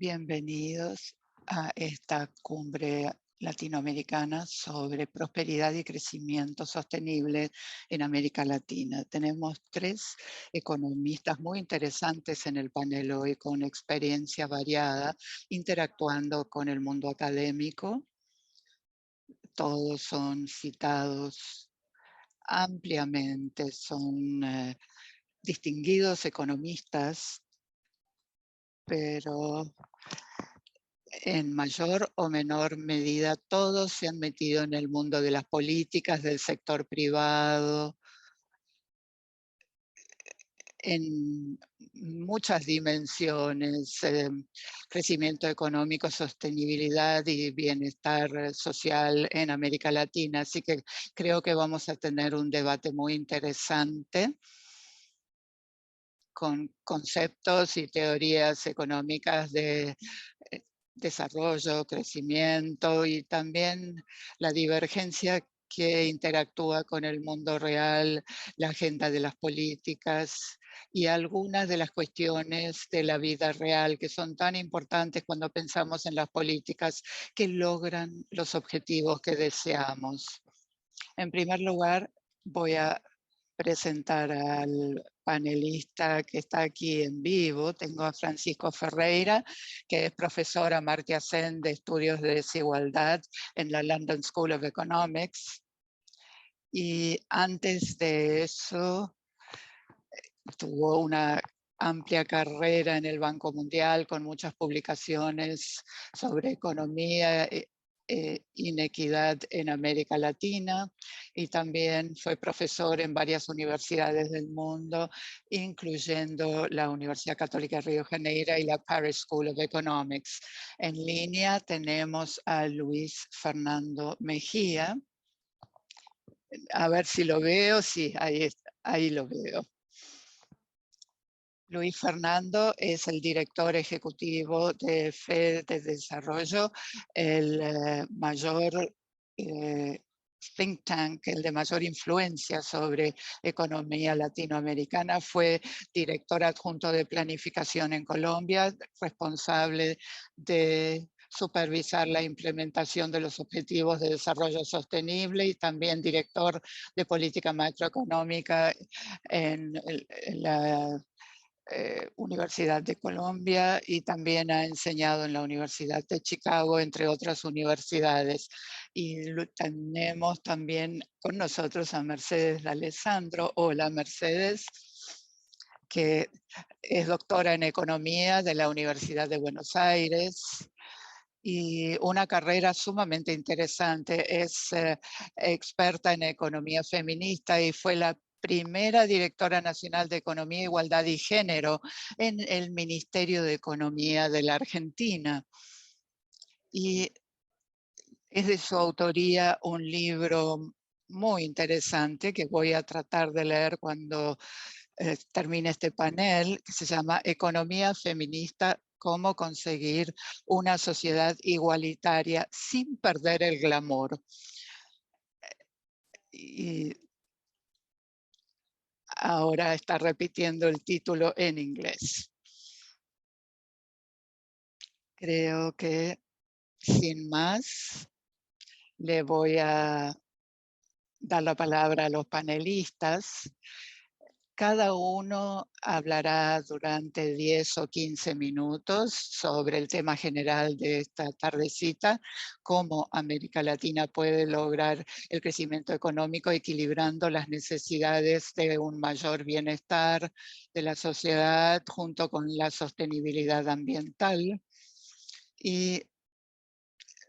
Bienvenidos a esta cumbre latinoamericana sobre prosperidad y crecimiento sostenible en América Latina. Tenemos tres economistas muy interesantes en el panel hoy con experiencia variada, interactuando con el mundo académico. Todos son citados ampliamente, son distinguidos economistas, pero en mayor o menor medida, todos se han metido en el mundo de las políticas del sector privado, en muchas dimensiones, crecimiento económico, sostenibilidad y bienestar social en América Latina. Así que creo que vamos a tener un debate muy interesante con conceptos y teorías económicas de desarrollo, crecimiento y también la divergencia que interactúa con el mundo real, la agenda de las políticas y algunas de las cuestiones de la vida real que son tan importantes cuando pensamos en las políticas que logran los objetivos que deseamos. En primer lugar, voy a presentar al panelista que está aquí en vivo. Tengo a Francisco Ferreira, que es profesor Amartya Sen de Estudios de Desigualdad en la London School of Economics. Y antes de eso, tuvo una amplia carrera en el Banco Mundial con muchas publicaciones sobre economía, inequidad en América Latina, y también fue profesor en varias universidades del mundo, incluyendo la Universidad Católica de Río de Janeiro y la Paris School of Economics. En línea tenemos a Luis Fernando Mejía. A ver si lo veo, sí, ahí lo veo. Luis Fernando es el director ejecutivo de FED de Desarrollo, el mayor think tank, el de mayor influencia sobre economía latinoamericana. Fue director adjunto de planificación en Colombia, responsable de supervisar la implementación de los objetivos de desarrollo sostenible y también director de política macroeconómica en la Universidad de Colombia y también ha enseñado en la Universidad de Chicago, entre otras universidades. Y tenemos también con nosotros a Mercedes Alessandro. Hola, Mercedes, que es doctora en Economía de la Universidad de Buenos Aires y una carrera sumamente interesante. Es experta en economía feminista y fue la primera directora nacional de Economía, Igualdad y Género en el Ministerio de Economía de la Argentina. Y es de su autoría un libro muy interesante que voy a tratar de leer cuando termine este panel, que se llama Economía Feminista, cómo conseguir una sociedad igualitaria sin perder el glamour. Y ahora está repitiendo el título en inglés. Creo que sin más le voy a dar la palabra a los panelistas. Cada uno hablará durante 10 o 15 minutos sobre el tema general de esta tardecita, cómo América Latina puede lograr el crecimiento económico equilibrando las necesidades de un mayor bienestar de la sociedad junto con la sostenibilidad ambiental y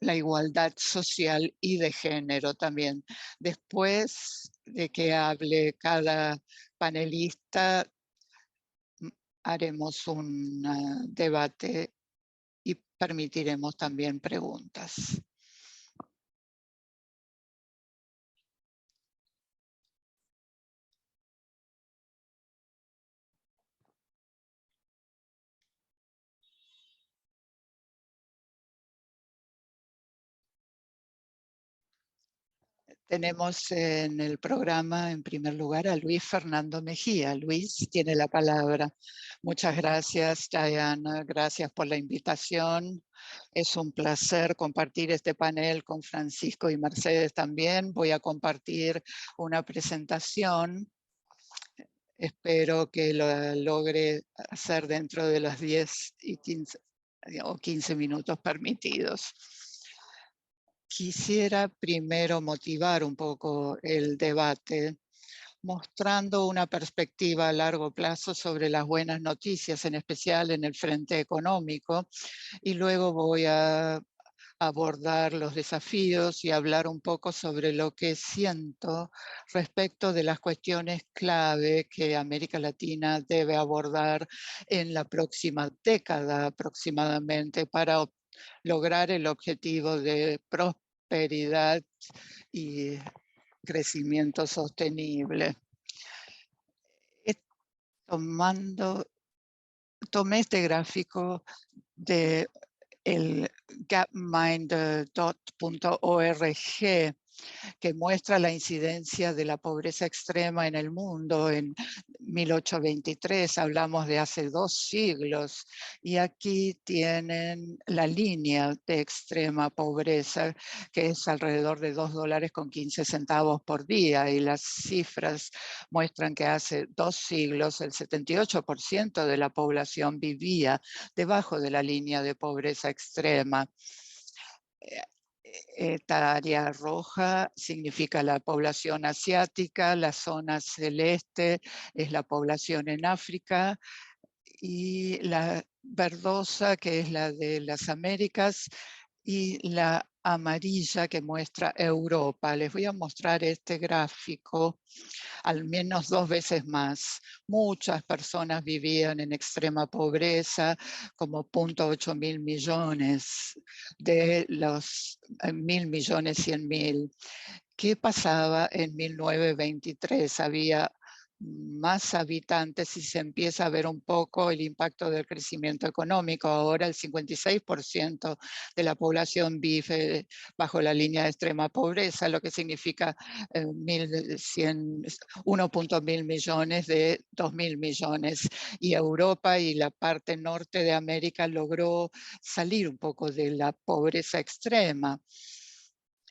la igualdad social y de género también. Después de que hable cada panelista, haremos un debate y permitiremos también preguntas. Tenemos en el programa, en primer lugar, a Luis Fernando Mejía. Luis tiene la palabra. Muchas gracias, Diana. Gracias por la invitación. Es un placer compartir este panel con Francisco y Mercedes también. Voy a compartir una presentación. Espero que lo logre hacer dentro de los 10 y 15 o 15 minutos permitidos. Quisiera primero motivar un poco el debate mostrando una perspectiva a largo plazo sobre las buenas noticias, en especial en el frente económico, y luego voy a abordar los desafíos y hablar un poco sobre lo que siento respecto de las cuestiones clave que América Latina debe abordar en la próxima década aproximadamente para lograr el objetivo de prosperidad y crecimiento sostenible. Tomé este gráfico de el gapmind.org que muestra la incidencia de la pobreza extrema en el mundo. En 1823 hablamos de hace 2 siglos, y aquí tienen la línea de extrema pobreza, que es alrededor de $2.15 por día, y las cifras muestran que hace 2 siglos el 78% de la población vivía debajo de la línea de pobreza extrema. Esta área roja significa la población asiática, la zona celeste es la población en África, y la verdosa, que es la de las Américas, y la amarilla que muestra Europa. Les voy a mostrar este gráfico al menos 2 veces más. Muchas personas vivían en extrema pobreza, como 0.8 mil millones de los 1.000.000.000, 100.000. ¿Qué pasaba en 1923? Había más habitantes y se empieza a ver un poco el impacto del crecimiento económico. Ahora el 56% de la población vive bajo la línea de extrema pobreza, lo que significa 1.100 millones de 2.000 millones. Y Europa y la parte norte de América logró salir un poco de la pobreza extrema.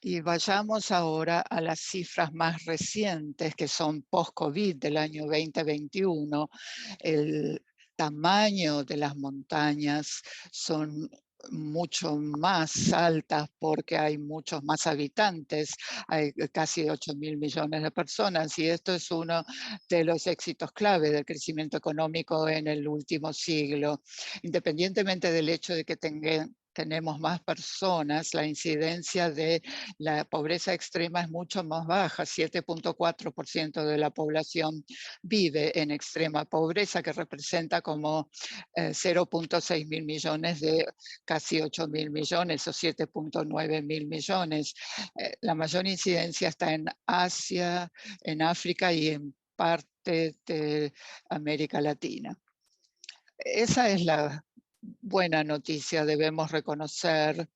Y vayamos ahora a las cifras más recientes, que son post-COVID del año 2021. El tamaño de las montañas son mucho más altas porque hay muchos más habitantes, hay casi 8.000 millones de personas, y esto es uno de los éxitos clave del crecimiento económico en el último siglo. Independientemente del hecho de que tenemos más personas, la incidencia de la pobreza extrema es mucho más baja. 7.4% de la población vive en extrema pobreza, que representa como 0.6 mil millones de casi 8 mil millones o 7.9 mil millones. La mayor incidencia está en Asia, en África y en parte de América Latina. Esa es la buena noticia. Debemos reconocer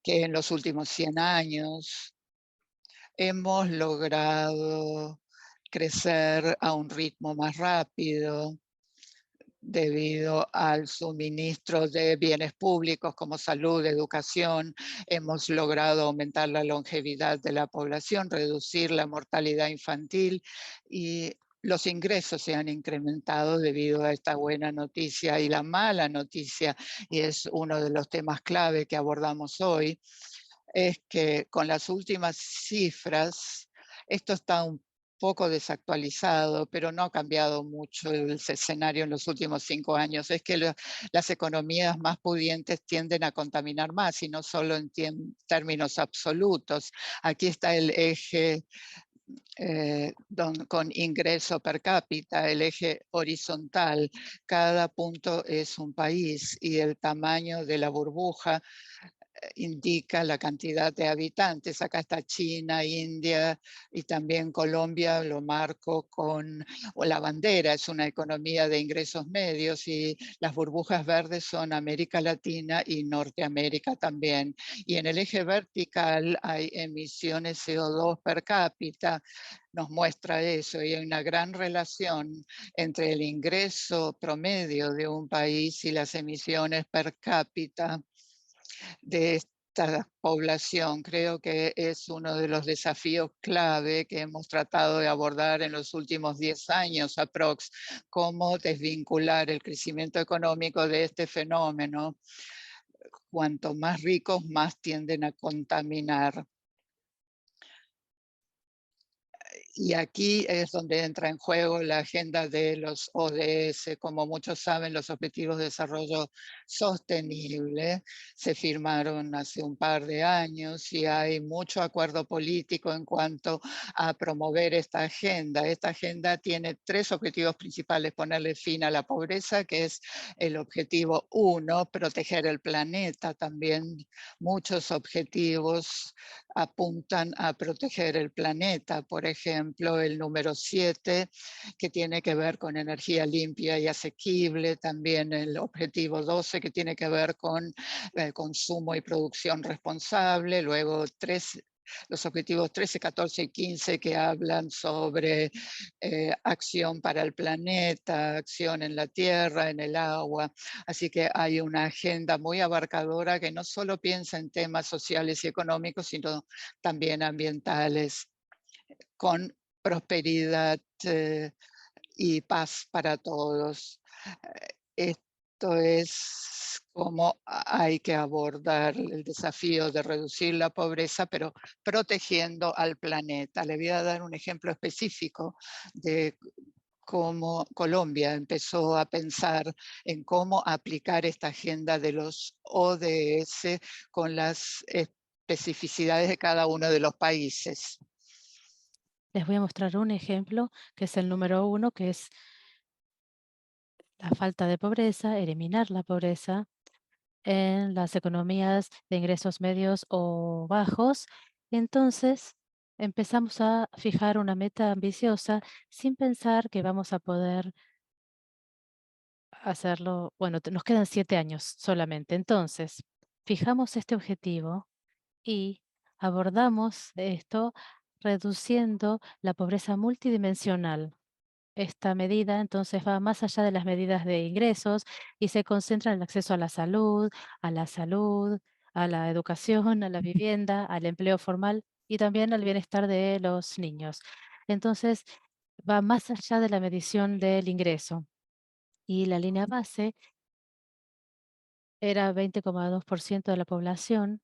que en los últimos 100 años hemos logrado crecer a un ritmo más rápido debido al suministro de bienes públicos como salud, educación. Hemos logrado aumentar la longevidad de la población, reducir la mortalidad infantil, y los ingresos se han incrementado debido a esta buena noticia. Y la mala noticia, y es uno de los temas clave que abordamos hoy, es que con las últimas cifras, esto está un poco desactualizado, pero no ha cambiado mucho el escenario en los últimos 5 años. Es que las economías más pudientes tienden a contaminar más, y no solo en términos absolutos. Aquí está el eje con ingreso per cápita, el eje horizontal. Cada punto es un país, y el tamaño de la burbuja indica la cantidad de habitantes. Acá está China, India y también Colombia, lo marco con o la bandera, es una economía de ingresos medios, y las burbujas verdes son América Latina y Norteamérica también. Y en el eje vertical hay emisiones CO2 per cápita, nos muestra eso, y hay una gran relación entre el ingreso promedio de un país y las emisiones per cápita de esta población. Creo que es uno de los desafíos clave que hemos tratado de abordar en los últimos 10 años, aprox, cómo desvincular el crecimiento económico de este fenómeno. Cuanto más ricos, más tienden a contaminar. Y aquí es donde entra en juego la agenda de los ODS. Como muchos saben, los Objetivos de Desarrollo Sostenible se firmaron hace un par de años y hay mucho acuerdo político en cuanto a promover esta agenda. Esta agenda tiene 3 objetivos principales: ponerle fin a la pobreza, que es el objetivo 1, proteger el planeta. También muchos objetivos apuntan a proteger el planeta. Por ejemplo, el número 7, que tiene que ver con energía limpia y asequible. También el objetivo 12, que tiene que ver con consumo y producción responsable. Luego los objetivos 13, 14 y 15, que hablan sobre acción para el planeta, acción en la tierra, en el agua. Así que hay una agenda muy abarcadora que no solo piensa en temas sociales y económicos, sino también ambientales, con prosperidad y paz para todos. Esto es cómo hay que abordar el desafío de reducir la pobreza, pero protegiendo al planeta. Le voy a dar un ejemplo específico de cómo Colombia empezó a pensar en cómo aplicar esta agenda de los ODS con las especificidades de cada uno de los países. Les voy a mostrar un ejemplo, que es el número 1, que es la falta de pobreza, eliminar la pobreza en las economías de ingresos medios o bajos. Entonces, empezamos a fijar una meta ambiciosa sin pensar que vamos a poder hacerlo. Bueno, nos quedan 7 años solamente. Entonces, fijamos este objetivo y abordamos esto reduciendo la pobreza multidimensional. Esta medida entonces va más allá de las medidas de ingresos y se concentra en el acceso a la salud, a la educación, a la vivienda, al empleo formal y también al bienestar de los niños. Entonces, va más allá de la medición del ingreso. Y la línea base era 20,2% de la población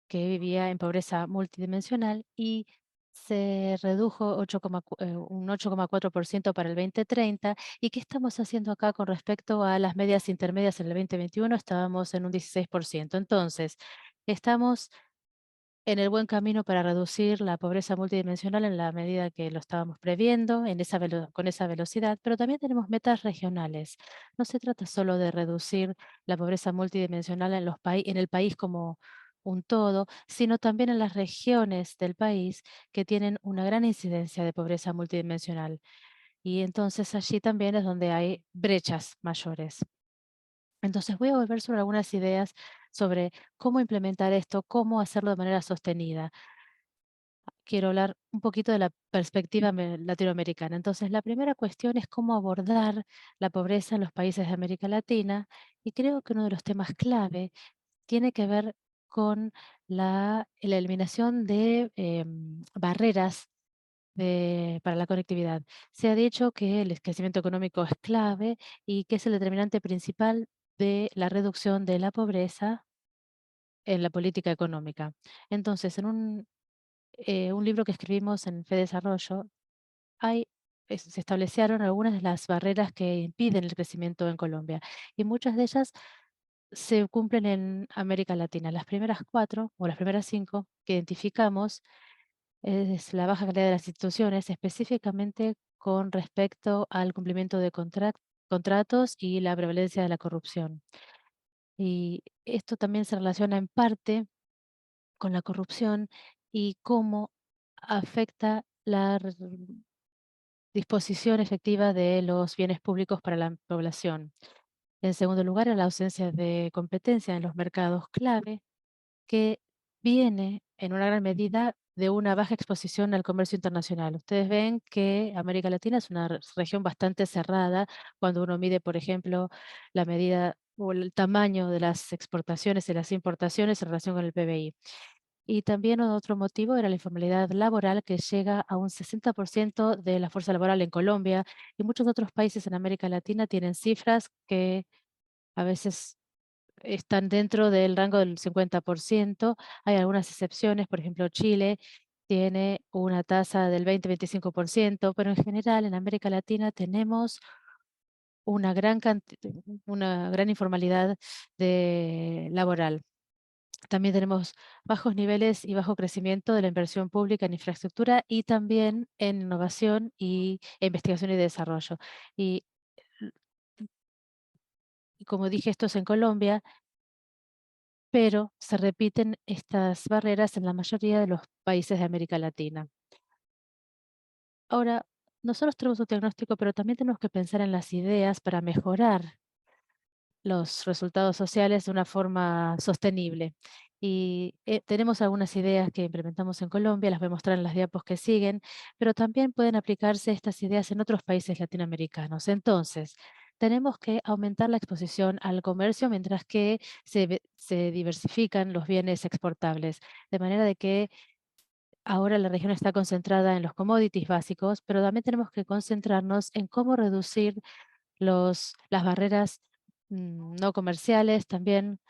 que vivía en pobreza multidimensional y se redujo un 8,4% para el 2030. ¿Y qué estamos haciendo acá con respecto a las medias intermedias en el 2021? Estábamos en un 16%. Entonces, estamos en el buen camino para reducir la pobreza multidimensional en la medida que lo estábamos previendo, con esa velocidad, pero también tenemos metas regionales. No se trata solo de reducir la pobreza multidimensional en el país como un todo, sino también en las regiones del país que tienen una gran incidencia de pobreza multidimensional. Y entonces allí también es donde hay brechas mayores. Entonces voy a volver sobre algunas ideas sobre cómo implementar esto, cómo hacerlo de manera sostenida. Quiero hablar un poquito de la perspectiva latinoamericana. Entonces, la primera cuestión es cómo abordar la pobreza en los países de América Latina, y creo que uno de los temas clave tiene que ver con la eliminación de barreras para la conectividad. Se ha dicho que el crecimiento económico es clave y que es el determinante principal de la reducción de la pobreza en la política económica. Entonces, en un libro que escribimos en FEDesarrollo, se establecieron algunas de las barreras que impiden el crecimiento en Colombia, y muchas de ellas se cumplen en América Latina. Las primeras 4 o las primeras 5 que identificamos es la baja calidad de las instituciones, específicamente con respecto al cumplimiento de contratos y la prevalencia de la corrupción. Y esto también se relaciona en parte con la corrupción y cómo afecta la disposición efectiva de los bienes públicos para la población. En segundo lugar, a la ausencia de competencia en los mercados clave, que viene en una gran medida de una baja exposición al comercio internacional. Ustedes ven que América Latina es una región bastante cerrada cuando uno mide, por ejemplo, la medida o el tamaño de las exportaciones y las importaciones en relación con el PBI. Y también otro motivo era la informalidad laboral, que llega a un 60% de la fuerza laboral en Colombia, y muchos otros países en América Latina tienen cifras que a veces están dentro del rango del 50%. Hay algunas excepciones, por ejemplo, Chile tiene una tasa del 20-25%, pero en general en América Latina tenemos una gran informalidad laboral. También tenemos bajos niveles y bajo crecimiento de la inversión pública en infraestructura y también en innovación e investigación y desarrollo. Y, y como dije, esto es en Colombia, pero se repiten estas barreras en la mayoría de los países de América Latina. Ahora, nosotros tenemos un diagnóstico, pero también tenemos que pensar en las ideas para mejorar los resultados sociales de una forma sostenible. Y tenemos algunas ideas que implementamos en Colombia, las voy a mostrar en las diapos que siguen, pero también pueden aplicarse estas ideas en otros países latinoamericanos. Entonces, tenemos que aumentar la exposición al comercio mientras que se diversifican los bienes exportables, de manera de que ahora la región está concentrada en los commodities básicos, pero también tenemos que concentrarnos en cómo reducir las barreras no comerciales, también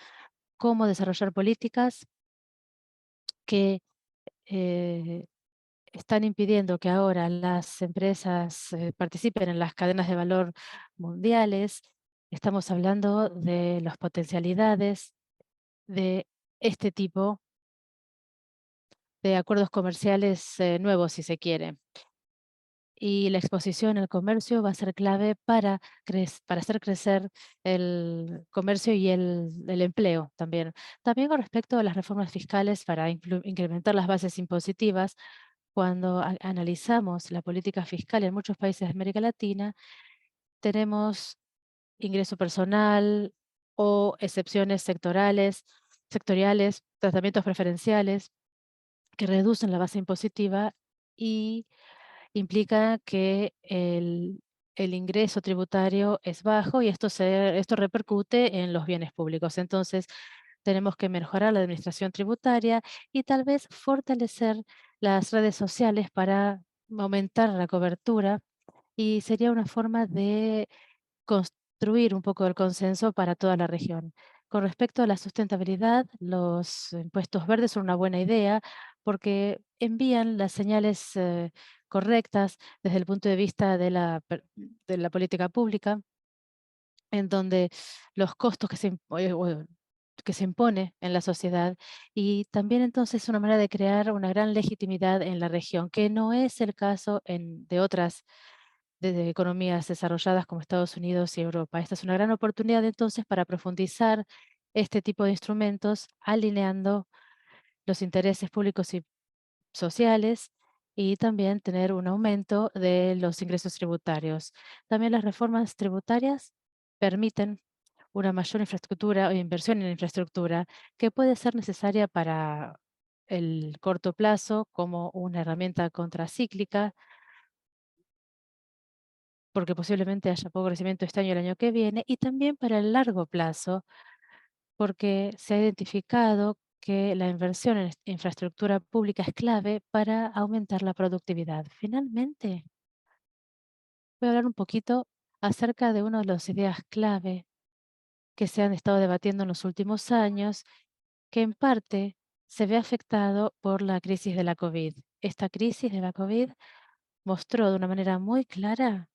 cómo desarrollar políticas que eh, están impidiendo que ahora las empresas participen en las cadenas de valor mundiales. Estamos hablando de las potencialidades de este tipo de acuerdos comerciales nuevos, si se quiere. Y la exposición al comercio va a ser clave para hacer crecer el comercio y el empleo también. También con respecto a las reformas fiscales para incrementar las bases impositivas, cuando analizamos la política fiscal en muchos países de América Latina, tenemos ingreso personal o excepciones sectoriales, tratamientos preferenciales que reducen la base impositiva y implica que el ingreso tributario es bajo y esto repercute en los bienes públicos. Entonces, tenemos que mejorar la administración tributaria y tal vez fortalecer las redes sociales para aumentar la cobertura, y sería una forma de construir un poco el consenso para toda la región. Con respecto a la sustentabilidad, los impuestos verdes son una buena idea porque envían las señales correctas desde el punto de vista de la política pública, en donde los costos que se impone en la sociedad, y también entonces una manera de crear una gran legitimidad en la región, que no es el caso de otras de economías desarrolladas como Estados Unidos y Europa. Esta es una gran oportunidad entonces para profundizar este tipo de instrumentos, alineando los intereses públicos y sociales, y también tener un aumento de los ingresos tributarios. También las reformas tributarias permiten una mayor infraestructura o inversión en infraestructura que puede ser necesaria para el corto plazo como una herramienta contracíclica, porque posiblemente haya poco crecimiento este año y el año que viene, y también para el largo plazo, porque se ha identificado que la inversión en infraestructura pública es clave para aumentar la productividad. Finalmente, voy a hablar un poquito acerca de una de las ideas clave que se han estado debatiendo en los últimos años, que en parte se ve afectado por la crisis de la COVID. Esta crisis de la COVID mostró de una manera muy clara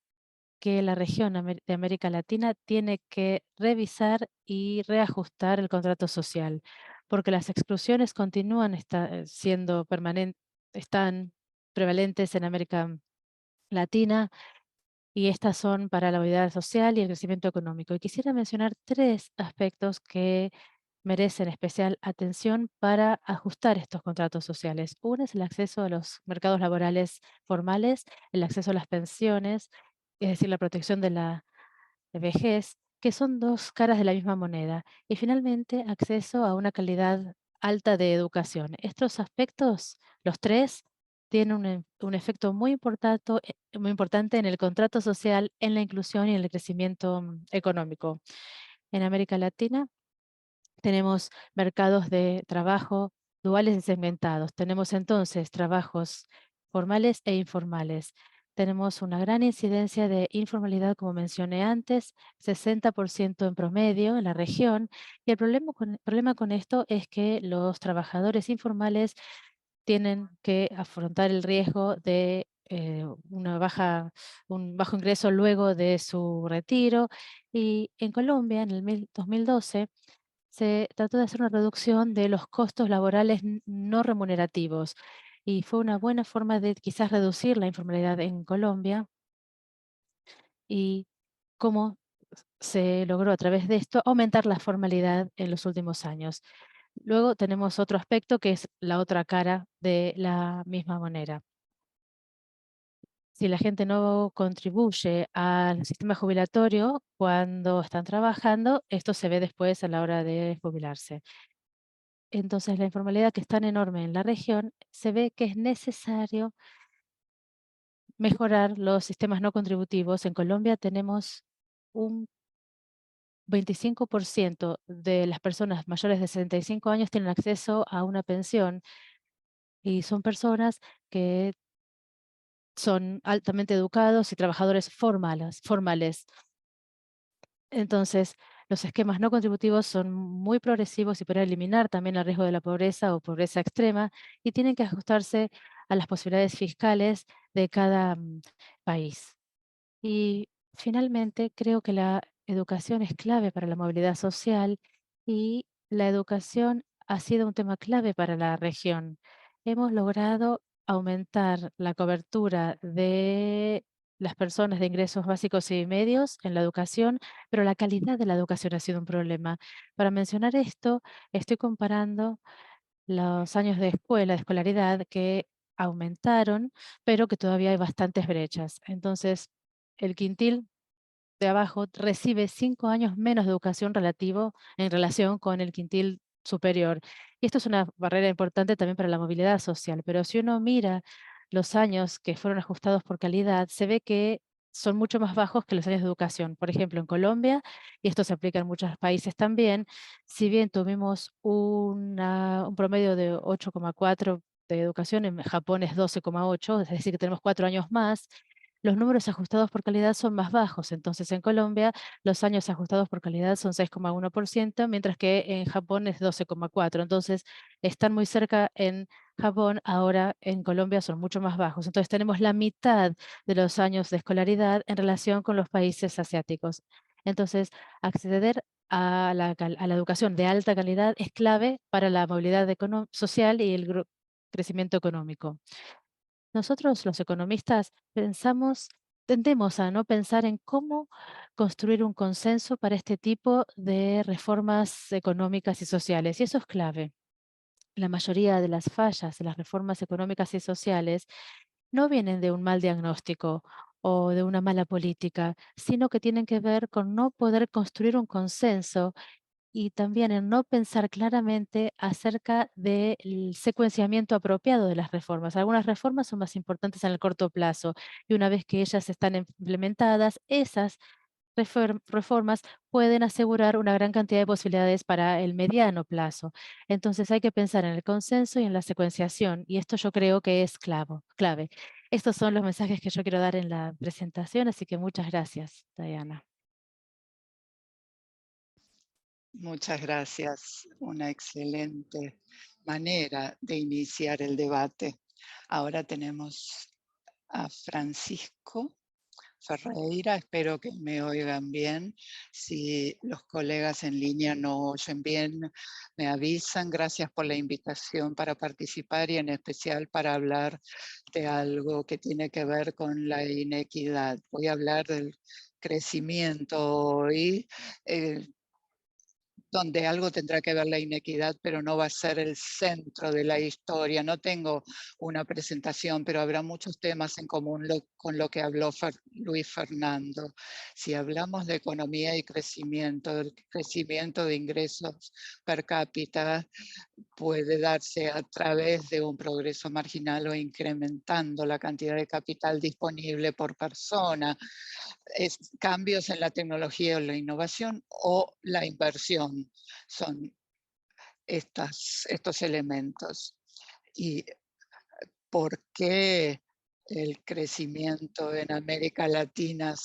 que la región de América Latina tiene que revisar y reajustar el contrato social, porque las exclusiones continúan siendo permanentes, están prevalentes en América Latina, y estas son para la movilidad social y el crecimiento económico. Y quisiera mencionar 3 aspectos que merecen especial atención para ajustar estos contratos sociales. Uno es el acceso a los mercados laborales formales, el acceso a las pensiones, es decir, la protección de la vejez, que son 2 caras de la misma moneda. Y finalmente, acceso a una calidad alta de educación. Estos aspectos, los 3, tienen un efecto muy importante en el contrato social, en la inclusión y en el crecimiento económico. En América Latina tenemos mercados de trabajo duales y segmentados. Tenemos entonces trabajos formales e informales. Tenemos una gran incidencia de informalidad, como mencioné antes, 60% en promedio en la región. Y el problema con esto es que los trabajadores informales tienen que afrontar el riesgo de un bajo ingreso luego de su retiro. Y en Colombia, en el 2012, se trató de hacer una reducción de los costos laborales no remunerativos y fue una buena forma de quizás reducir la informalidad en Colombia y cómo se logró a través de esto aumentar la formalidad en los últimos años. Luego tenemos otro aspecto que es la otra cara de la misma moneda. Si la gente no contribuye al sistema jubilatorio cuando están trabajando, esto se ve después a la hora de jubilarse. Entonces, la informalidad, que es tan enorme en la región, se ve que es necesario mejorar los sistemas no contributivos. En Colombia tenemos un 25% de las personas mayores de 65 años tienen acceso a una pensión y son personas que son altamente educados y trabajadores formales. Entonces, los esquemas no contributivos son muy progresivos y pueden eliminar también el riesgo de la pobreza o pobreza extrema y tienen que ajustarse a las posibilidades fiscales de cada país. Y finalmente, creo que la educación es clave para la movilidad social y la educación ha sido un tema clave para la región. Hemos logrado aumentar la cobertura de las personas de ingresos básicos y medios en la educación, pero la calidad de la educación ha sido un problema. Para mencionar esto, estoy comparando los años de escuela, de escolaridad, que aumentaron, pero que todavía hay bastantes brechas. Entonces, el quintil de abajo recibe 5 años menos de educación relativo en relación con el quintil superior. Y esto es una barrera importante también para la movilidad social, pero si uno mira los años que fueron ajustados por calidad, se ve que son mucho más bajos que los años de educación. Por ejemplo, en Colombia, y esto se aplica en muchos países también, si bien tuvimos un promedio de 8,4 de educación, en Japón es 12,8, es decir, que tenemos 4 años más, los números ajustados por calidad son más bajos. Entonces, en Colombia, los años ajustados por calidad son 6,1%, mientras que en Japón es 12,4%. Entonces, están muy cerca en Japón, ahora en Colombia son mucho más bajos. Entonces, tenemos la mitad de los años de escolaridad en relación con los países asiáticos. Entonces, acceder a la educación de alta calidad es clave para la movilidad social y el crecimiento económico. Nosotros, los economistas, tendemos a no pensar en cómo construir un consenso para este tipo de reformas económicas y sociales, y eso es clave. La mayoría de las fallas de las reformas económicas y sociales no vienen de un mal diagnóstico o de una mala política, sino que tienen que ver con no poder construir un consenso y también en no pensar claramente acerca del secuenciamiento apropiado de las reformas. Algunas reformas son más importantes en el corto plazo y una vez que ellas están implementadas, esas reformas pueden asegurar una gran cantidad de posibilidades para el mediano plazo. Entonces hay que pensar en el consenso y en la secuenciación y esto yo creo que es clave. Estos son los mensajes que yo quiero dar en la presentación, así que muchas gracias, Diana. Muchas gracias. Una excelente manera de iniciar el debate. Ahora tenemos a Francisco Ferreira. Espero que me oigan bien. Si los colegas en línea no oyen bien, me avisan. Gracias por la invitación para participar y en especial para hablar de algo que tiene que ver con la inequidad. Voy a hablar del crecimiento hoy. Donde algo tendrá que ver la inequidad, pero no va a ser el centro de la historia. No tengo una presentación, pero habrá muchos temas en común con lo que habló Luis Fernando. Si hablamos de economía y crecimiento, el crecimiento de ingresos per cápita puede darse a través de un progreso marginal o incrementando la cantidad de capital disponible por persona, cambios en la tecnología o la innovación o la inversión. Son estos elementos. ¿Y por qué el crecimiento en América Latina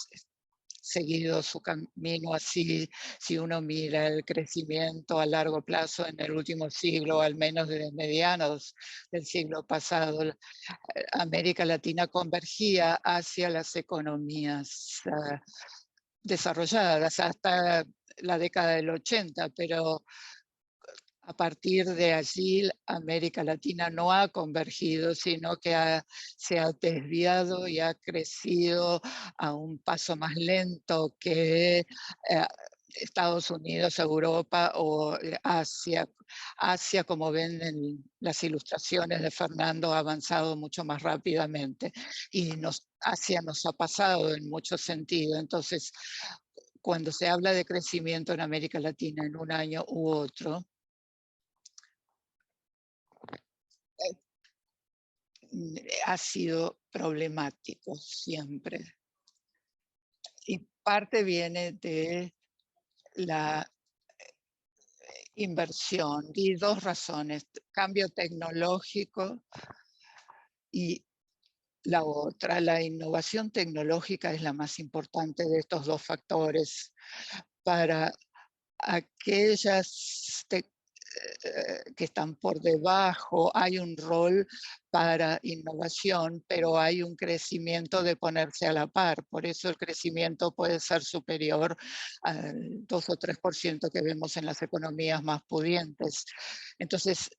seguido su camino así? Si uno mira el crecimiento a largo plazo en el último siglo, al menos desde medianos del siglo pasado, América Latina convergía hacia las economías desarrolladas hasta la década del 80, pero a partir de allí América Latina no ha convergido, sino que se ha desviado y ha crecido a un paso más lento que Estados Unidos, Europa o Asia. Asia, como ven en las ilustraciones de Fernando, ha avanzado mucho más rápidamente y Asia nos ha pasado en muchos sentidos. Entonces, cuando se habla de crecimiento en América Latina en un año u otro, ha sido problemático siempre. Y parte viene de la inversión y dos razones: cambio tecnológico y la otra, la innovación tecnológica, es la más importante de estos dos factores. Para aquellas que están por debajo, hay un rol para innovación, pero hay un crecimiento de ponerse a la par. Por eso el crecimiento puede ser superior al 2 o 3% que vemos en las economías más pudientes. Entonces,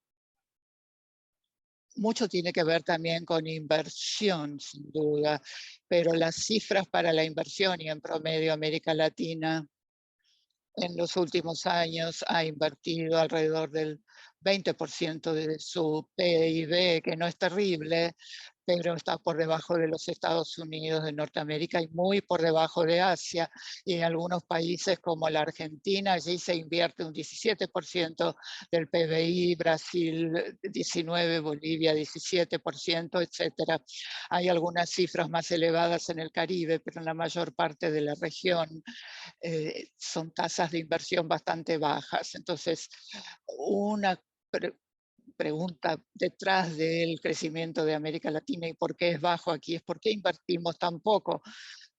mucho tiene que ver también con inversión, sin duda, pero las cifras para la inversión, y en promedio América Latina en los últimos años ha invertido alrededor del 20% de su PIB, que no es terrible, pero está por debajo de los Estados Unidos de Norteamérica y muy por debajo de Asia. Y en algunos países como la Argentina, allí se invierte un 17% del PBI, Brasil 19%, Bolivia 17%, etcétera. Hay algunas cifras más elevadas en el Caribe, pero en la mayor parte de la región son tasas de inversión bastante bajas. Entonces, una pregunta detrás del crecimiento de América Latina y por qué es bajo aquí es: ¿por qué invertimos tan poco?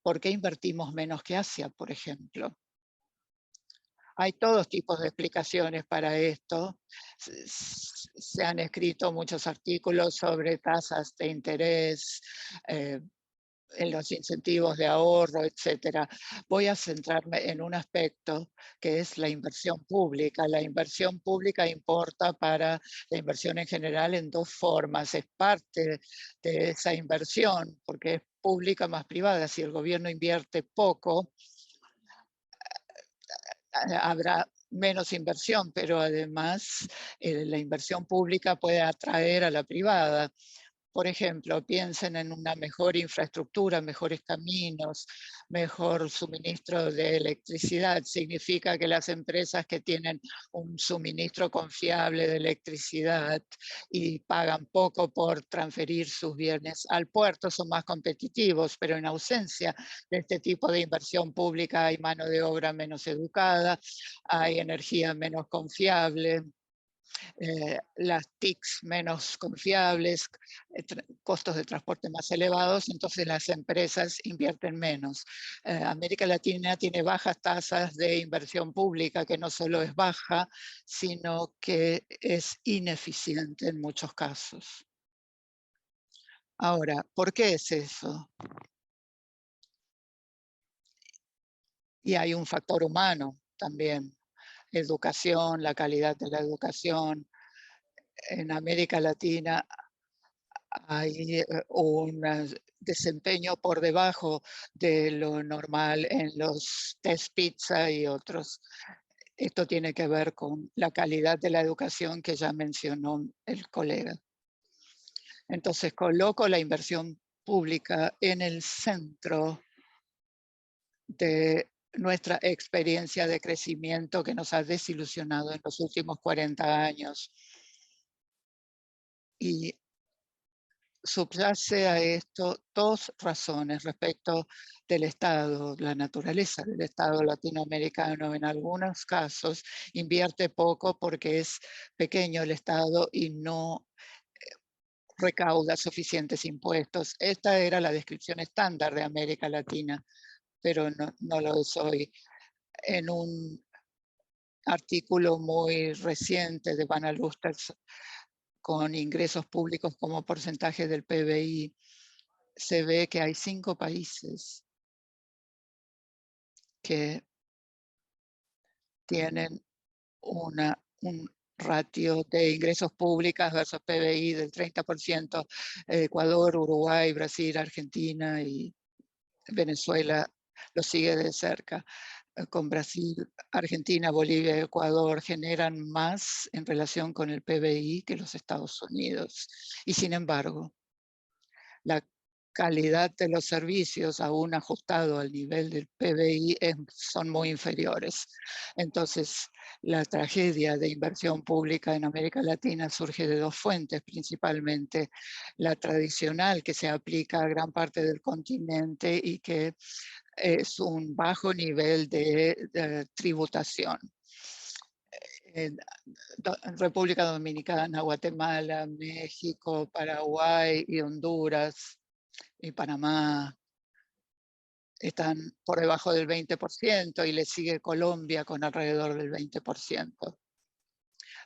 ¿Por qué invertimos menos que Asia, por ejemplo? Hay todos tipos de explicaciones para esto. Se han escrito muchos artículos sobre tasas de interés, en los incentivos de ahorro, etcétera. Voy a centrarme en un aspecto que es la inversión pública. La inversión pública importa para la inversión en general en dos formas. Es parte de esa inversión, porque es pública más privada. Si el gobierno invierte poco, habrá menos inversión, pero además la inversión pública puede atraer a la privada. Por ejemplo, piensen en una mejor infraestructura, mejores caminos, mejor suministro de electricidad. Significa que las empresas que tienen un suministro confiable de electricidad y pagan poco por transferir sus bienes al puerto son más competitivos, pero en ausencia de este tipo de inversión pública hay mano de obra menos educada, hay energía menos confiable, las TICs menos confiables, costos de transporte más elevados, entonces las empresas invierten menos. América Latina tiene bajas tasas de inversión pública, que no solo es baja, sino que es ineficiente en muchos casos. Ahora, ¿por qué es eso? Y hay un factor humano también, educación, la calidad de la educación. En América Latina hay un desempeño por debajo de lo normal en los test PISA y otros. Esto tiene que ver con la calidad de la educación que ya mencionó el colega. Entonces, coloco la inversión pública en el centro de nuestra experiencia de crecimiento que nos ha desilusionado en los últimos 40 años. Y subyace a esto dos razones respecto del Estado. La naturaleza del Estado latinoamericano en algunos casos invierte poco porque es pequeño el Estado y no recauda suficientes impuestos. Esta era la descripción estándar de América Latina, pero no lo es hoy. En un artículo muy reciente de Vanna Lusters con ingresos públicos como porcentaje del PBI, se ve que hay 5 países que tienen un ratio de ingresos públicos versus PBI del 30%. Ecuador, Uruguay, Brasil, Argentina y Venezuela lo sigue de cerca. Con Brasil, Argentina, Bolivia y Ecuador generan más en relación con el PBI que los Estados Unidos. Y sin embargo, la calidad de los servicios, aún ajustado al nivel del PBI, son muy inferiores. Entonces, la tragedia de inversión pública en América Latina surge de dos fuentes, principalmente la tradicional que se aplica a gran parte del continente y que es un bajo nivel de tributación. En República Dominicana, Guatemala, México, Paraguay y Honduras y Panamá están por debajo del 20% y le sigue Colombia con alrededor del 20%.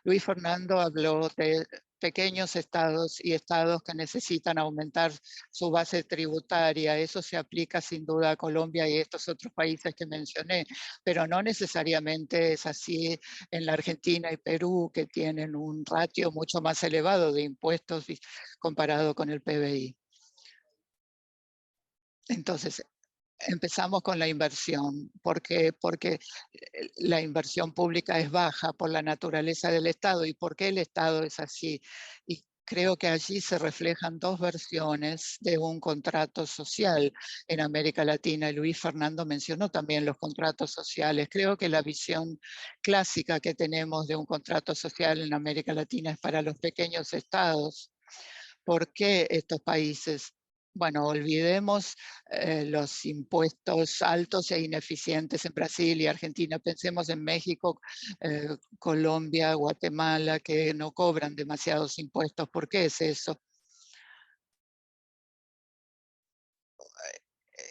Luis Fernando habló de pequeños estados y estados que necesitan aumentar su base tributaria. Eso se aplica sin duda a Colombia y estos otros países que mencioné, pero no necesariamente es así en la Argentina y Perú, que tienen un ratio mucho más elevado de impuestos comparado con el PBI. Entonces, empezamos con la inversión. ¿Por qué? Porque la inversión pública es baja por la naturaleza del Estado. ¿Y por qué el Estado es así? Y creo que allí se reflejan dos versiones de un contrato social en América Latina. Y Luis Fernando mencionó también los contratos sociales. Creo que la visión clásica que tenemos de un contrato social en América Latina es para los pequeños estados. ¿Por qué estos países? Bueno, olvidemos los impuestos altos e ineficientes en Brasil y Argentina. Pensemos en México, Colombia, Guatemala, que no cobran demasiados impuestos. ¿Por qué es eso?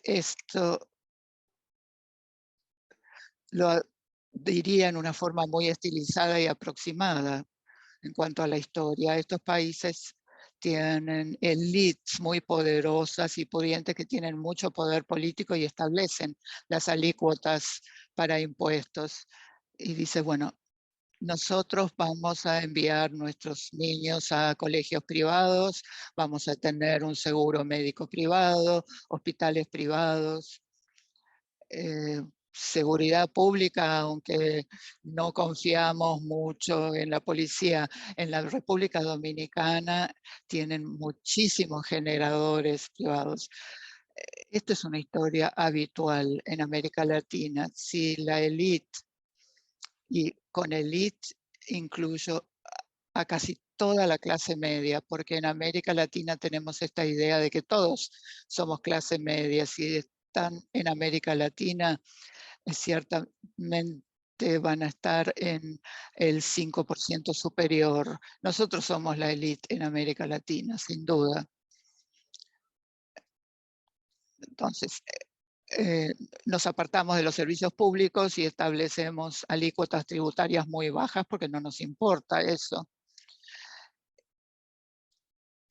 Esto lo diría en una forma muy estilizada y aproximada en cuanto a la historia. Estos países tienen élites muy poderosas y pudientes que tienen mucho poder político y establecen las alícuotas para impuestos. Y dice, bueno, nosotros vamos a enviar nuestros niños a colegios privados, vamos a tener un seguro médico privado, hospitales privados, seguridad pública, aunque no confiamos mucho en la policía. En la República Dominicana tienen muchísimos generadores privados. Esta es una historia habitual en América Latina. Si la élite, y con élite incluyo a casi toda la clase media, porque en América Latina tenemos esta idea de que todos somos clase media. Si están en América Latina, ciertamente van a estar en el 5% superior. Nosotros somos la élite en América Latina, sin duda. Entonces, eh, nos apartamos de los servicios públicos y establecemos alícuotas tributarias muy bajas porque no nos importa eso.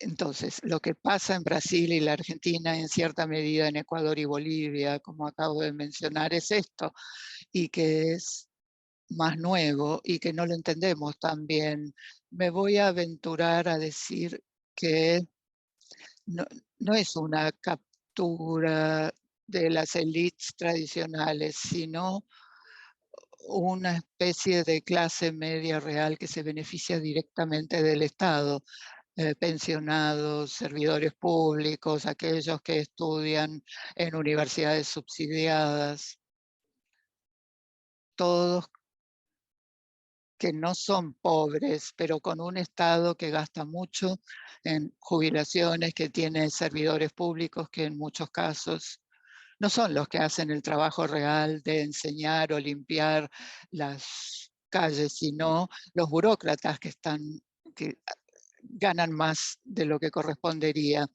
Entonces, lo que pasa en Brasil y la Argentina, en cierta medida en Ecuador y Bolivia, como acabo de mencionar, es esto, y que es más nuevo y que no lo entendemos tan bien. Me voy a aventurar a decir que no, no es una captura de las élites tradicionales, sino una especie de clase media real que se beneficia directamente del Estado, pensionados, servidores públicos, aquellos que estudian en universidades subsidiadas, todos que no son pobres, pero con un Estado que gasta mucho en jubilaciones, que tiene servidores públicos que en muchos casos no son los que hacen el trabajo real de enseñar o limpiar las calles, sino los burócratas que ganan más de lo que correspondería.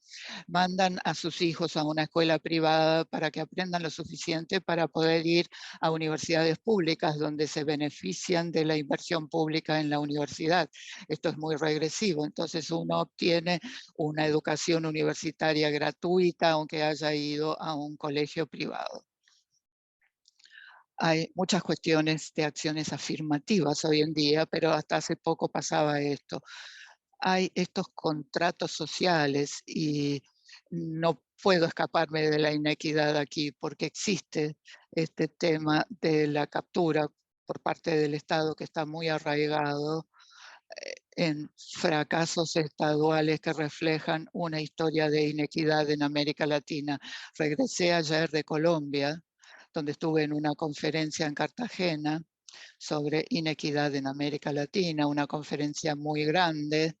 Mandan a sus hijos a una escuela privada para que aprendan lo suficiente para poder ir a universidades públicas donde se benefician de la inversión pública en la universidad. Esto es muy regresivo. Entonces uno obtiene una educación universitaria gratuita aunque haya ido a un colegio privado. Hay muchas cuestiones de acciones afirmativas hoy en día, pero hasta hace poco pasaba esto. Hay estos contratos sociales y no puedo escaparme de la inequidad aquí porque existe este tema de la captura por parte del Estado que está muy arraigado en fracasos estaduales que reflejan una historia de inequidad en América Latina. Regresé ayer de Colombia, donde estuve en una conferencia en Cartagena sobre inequidad en América Latina, una conferencia muy grande,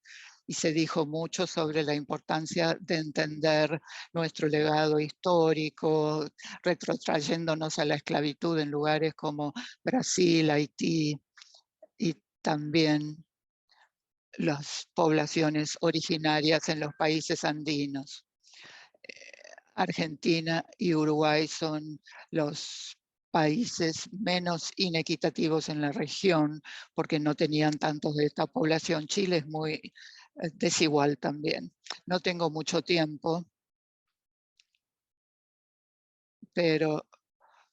y se dijo mucho sobre la importancia de entender nuestro legado histórico, retrotrayéndonos a la esclavitud en lugares como Brasil, Haití y también las poblaciones originarias en los países andinos. Argentina y Uruguay son los países menos inequitativos en la región porque no tenían tantos de esta población. Chile es muy desigual también. No tengo mucho tiempo, pero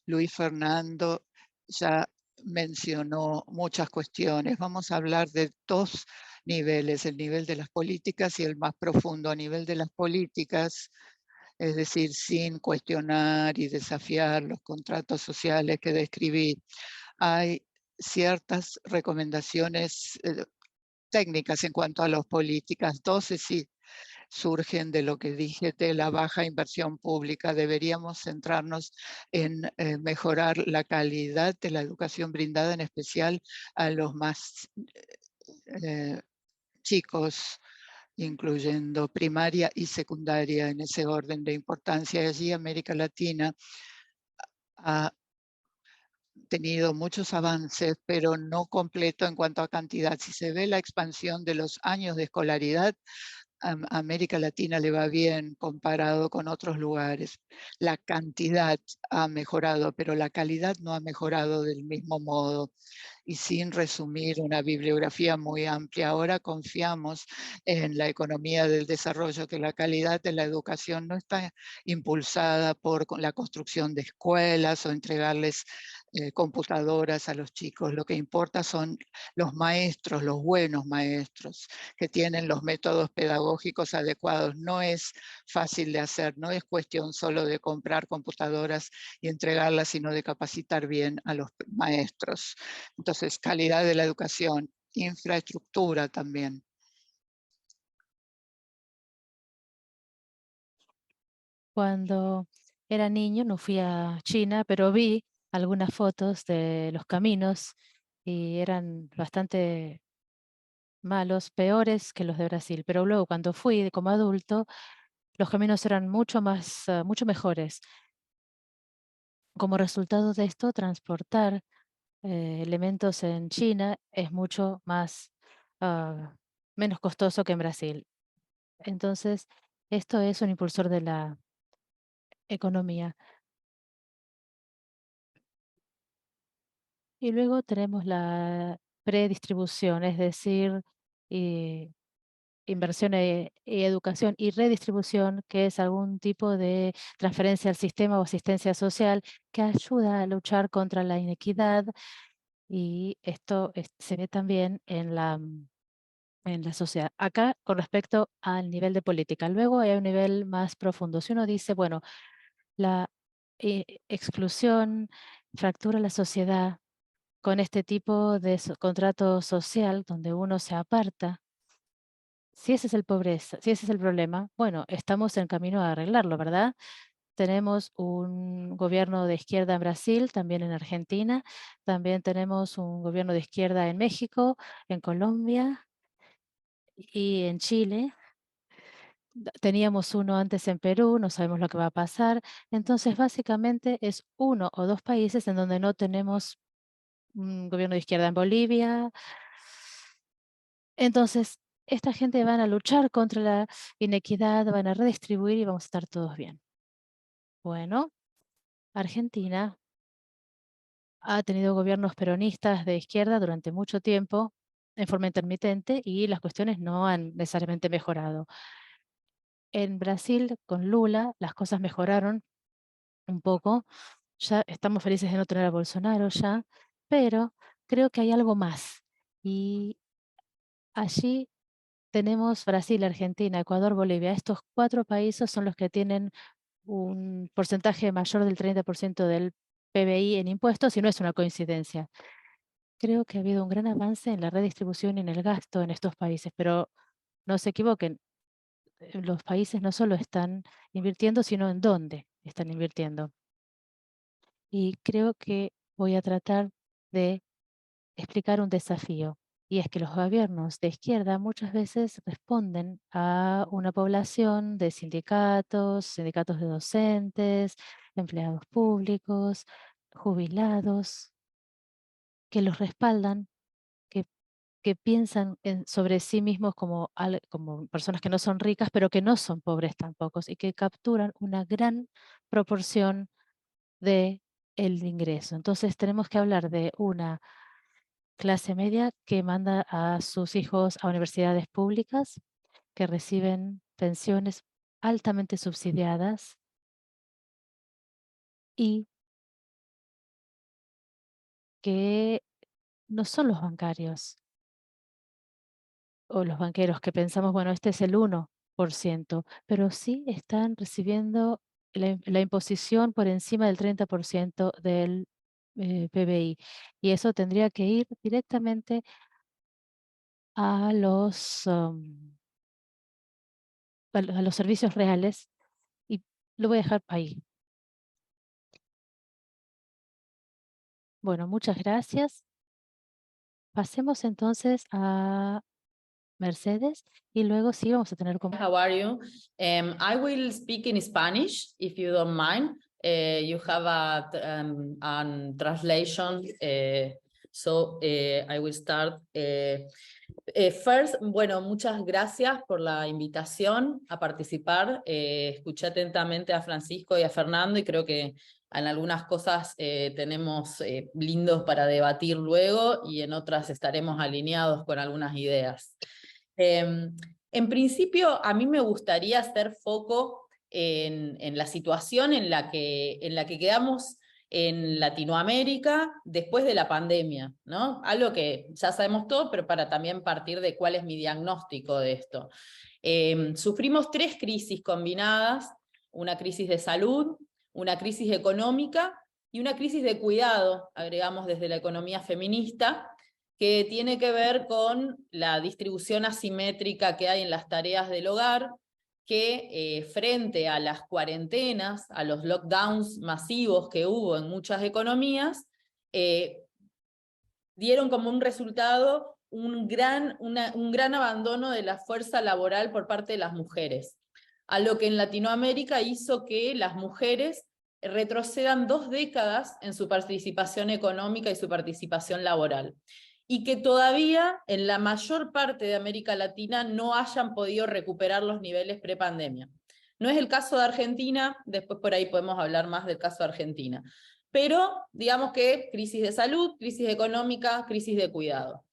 Luis Fernando ya mencionó muchas cuestiones. Vamos a hablar de dos niveles, el nivel de las políticas y el más profundo. A nivel de las políticas, es decir, sin cuestionar y desafiar los contratos sociales que describí, hay ciertas recomendaciones técnicas en cuanto a las políticas. 12 sí surgen de lo que dije de la baja inversión pública. Deberíamos centrarnos en mejorar la calidad de la educación brindada, en especial a los más eh, chicos, incluyendo primaria y secundaria en ese orden de importancia. Y allí América Latina ha tenido muchos avances, pero no completo en cuanto a cantidad. Si se ve la expansión de los años de escolaridad, a América Latina le va bien comparado con otros lugares. La cantidad ha mejorado, pero la calidad no ha mejorado del mismo modo. Y sin resumir una bibliografía muy amplia, ahora confiamos en la economía del desarrollo, que la calidad de la educación no está impulsada por la construcción de escuelas o entregarles computadoras a los chicos. Lo que importa son los maestros, los buenos maestros, que tienen los métodos pedagógicos adecuados. No es fácil de hacer, no es cuestión solo de comprar computadoras y entregarlas, sino de capacitar bien a los maestros. Entonces, calidad de la educación, infraestructura también. Cuando era niño no fui a China, pero vi algunas fotos de los caminos y eran bastante malos, peores que los de Brasil. Pero luego cuando fui como adulto, los caminos eran mucho más, mucho mejores. Como resultado de esto, transportar elementos en China es mucho más, ah, menos costoso que en Brasil. Entonces, esto es un impulsor de la economía. Y luego tenemos la predistribución, es decir, inversión y educación y redistribución, que es algún tipo de transferencia al sistema o asistencia social que ayuda a luchar contra la inequidad, y esto se ve también en la sociedad. Acá, con respecto al nivel de política. Luego hay un nivel más profundo. Si uno dice, bueno, la exclusión fractura la sociedad con este tipo de contrato social donde uno se aparta. Si ese es el pobreza, si ese es el problema, bueno, estamos en camino a arreglarlo, ¿verdad? Tenemos un gobierno de izquierda en Brasil, también en Argentina, también tenemos un gobierno de izquierda en México, en Colombia y en Chile. Teníamos uno antes en Perú, no sabemos lo que va a pasar. Entonces, básicamente es uno o dos países en donde no tenemos un gobierno de izquierda. En Bolivia. Entonces, esta gente van a luchar contra la inequidad, van a redistribuir y vamos a estar todos bien. Bueno, Argentina ha tenido gobiernos peronistas de izquierda durante mucho tiempo en forma intermitente y las cuestiones no han necesariamente mejorado. En Brasil, con Lula, las cosas mejoraron un poco. Ya estamos felices de no tener a Bolsonaro ya, pero creo que hay algo más. Y allí tenemos Brasil, Argentina, Ecuador, Bolivia. Estos 4 países son los que tienen un porcentaje mayor del 30% del PBI en impuestos, y no es una coincidencia. Creo que ha habido un gran avance en la redistribución y en el gasto en estos países, pero no se equivoquen, los países no solo están invirtiendo, sino en dónde están invirtiendo. Y creo que voy a tratar de explicar un desafío, y es que los gobiernos de izquierda muchas veces responden a una población de sindicatos, sindicatos de docentes, empleados públicos, jubilados, que los respaldan, que, que piensan sobre sí mismos como personas que no son ricas, pero que no son pobres tampoco, y que capturan una gran proporción de el ingreso. Entonces tenemos que hablar de una clase media que manda a sus hijos a universidades públicas, que reciben pensiones altamente subsidiadas y que no son los bancarios o los banqueros que pensamos, bueno, este es el 1%, pero sí están recibiendo la imposición por encima del 30% del PBI. Y eso tendría que ir directamente a los servicios reales, y lo voy a dejar ahí. Bueno, muchas gracias. Pasemos entonces a Mercedes y luego sí vamos a tener como... How are you? I will speak in Spanish, if you don't mind. You have a translation, so I will start. First, bueno, muchas gracias por la invitación a participar. Escuché atentamente a Francisco y a Fernando y creo que en algunas cosas tenemos lindos para debatir luego y en otras estaremos alineados con algunas ideas. En principio, a mí me gustaría hacer foco en la situación en la que quedamos en Latinoamérica después de la pandemia, ¿no? Algo que ya sabemos todo, pero para también partir de cuál es mi diagnóstico de esto. Sufrimos 3 crisis combinadas: una crisis de salud, una crisis económica y una crisis de cuidado, agregamos desde la economía feminista, que tiene que ver con la distribución asimétrica que hay en las tareas del hogar, que frente a las cuarentenas, a los lockdowns masivos que hubo en muchas economías, dieron como un resultado un gran abandono de la fuerza laboral por parte de las mujeres, a lo que en Latinoamérica hizo que las mujeres retrocedan 2 décadas en su participación económica y su participación laboral, y que todavía en la mayor parte de América Latina no hayan podido recuperar los niveles prepandemia. No es el caso de Argentina, después por ahí podemos hablar más del caso de Argentina. Pero digamos que crisis de salud, crisis económica, crisis de cuidado.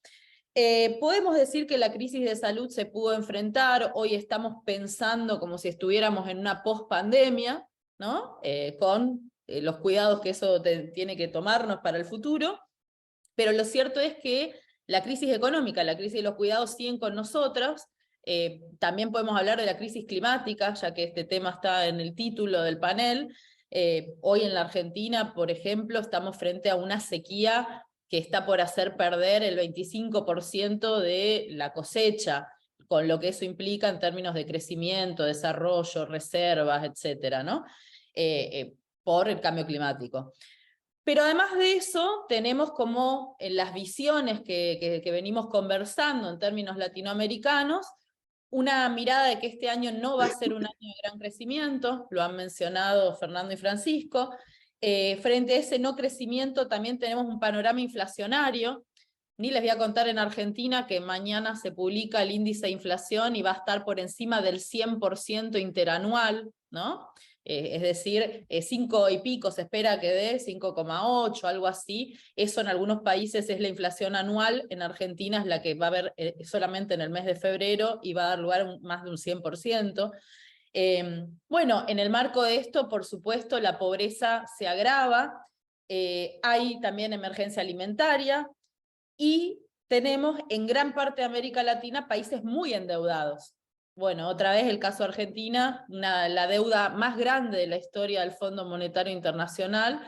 Podemos decir que la crisis de salud se pudo enfrentar, hoy estamos pensando como si estuviéramos en una post-pandemia, ¿no? Con los cuidados que eso tiene que tomarnos para el futuro, pero lo cierto es que la crisis económica, la crisis de los cuidados siguen con nosotros. También podemos hablar de la crisis climática, ya que este tema está en el título del panel. Hoy en la Argentina, por ejemplo, estamos frente a una sequía que está por hacer perder el 25% de la cosecha, con lo que eso implica en términos de crecimiento, desarrollo, reservas, etcétera, ¿no? Por el cambio climático. Pero además de eso, tenemos como en las visiones que venimos conversando en términos latinoamericanos, una mirada de que este año no va a ser un año de gran crecimiento, lo han mencionado Fernando y Francisco. Frente a ese no crecimiento también tenemos un panorama inflacionario. Ni les voy a contar en Argentina que mañana se publica el índice de inflación y va a estar por encima del 100% interanual, ¿no? Es decir, 5 y pico se espera que dé, 5,8, algo así. Eso en algunos países es la inflación anual, en Argentina es la que va a haber solamente en el mes de febrero y va a dar lugar a más de un 100%. Bueno, en el marco de esto, por supuesto, la pobreza se agrava, hay también emergencia alimentaria, y tenemos en gran parte de América Latina países muy endeudados. Bueno, otra vez el caso de Argentina, la deuda más grande de la historia del Fondo Monetario Internacional,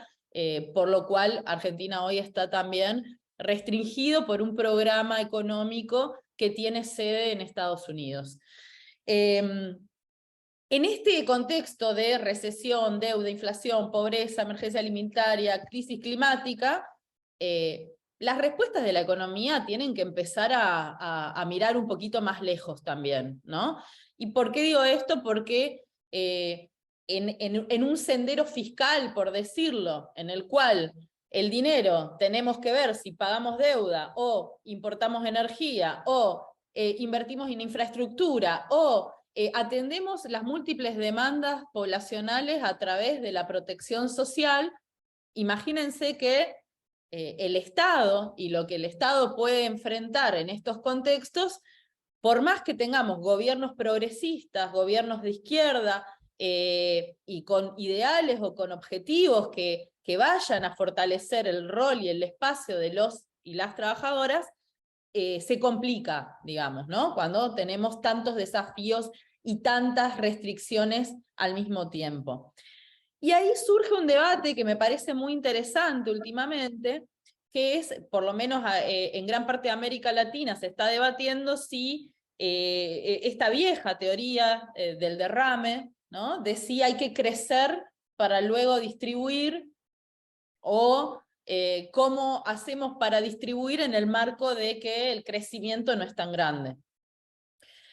por lo cual Argentina hoy está también restringido por un programa económico que tiene sede en Estados Unidos. En este contexto de recesión, deuda, inflación, pobreza, emergencia alimentaria, crisis climática, las respuestas de la economía tienen que empezar a mirar un poquito más lejos también, ¿no? ¿Y por qué digo esto? Porque en un sendero fiscal, por decirlo, en el cual el dinero tenemos que ver si pagamos deuda, o importamos energía, o invertimos en infraestructura, o atendemos las múltiples demandas poblacionales a través de la protección social. Imagínense que el Estado y lo que el Estado puede enfrentar en estos contextos, por más que tengamos gobiernos progresistas, gobiernos de izquierda, y con ideales o con objetivos que vayan a fortalecer el rol y el espacio de los y las trabajadoras, se complica, digamos, ¿no? Cuando tenemos tantos desafíos y tantas restricciones al mismo tiempo. Y ahí surge un debate que me parece muy interesante últimamente, que es, por lo menos en gran parte de América Latina se está debatiendo si esta vieja teoría del derrame, ¿no? De si hay que crecer para luego distribuir, o cómo hacemos para distribuir en el marco de que el crecimiento no es tan grande.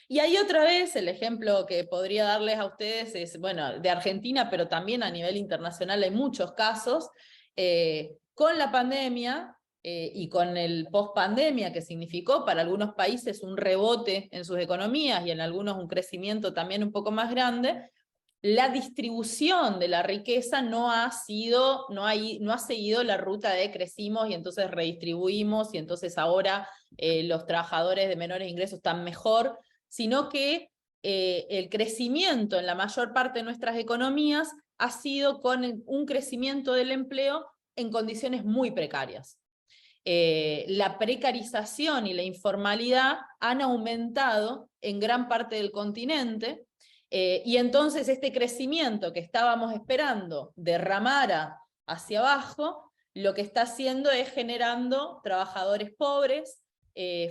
Y ahí otra vez el ejemplo que podría darles a ustedes es, bueno, de Argentina, pero también a nivel internacional hay muchos casos, con la pandemia y con el post-pandemia, que significó para algunos países un rebote en sus economías y en algunos un crecimiento también un poco más grande. La distribución de la riqueza no ha seguido la ruta de crecimos y entonces redistribuimos y entonces ahora los trabajadores de menores ingresos están mejor, sino que el crecimiento en la mayor parte de nuestras economías ha sido con un crecimiento del empleo en condiciones muy precarias. La precarización y la informalidad han aumentado en gran parte del continente, y entonces este crecimiento que estábamos esperando derramara hacia abajo, lo que está haciendo es generando trabajadores pobres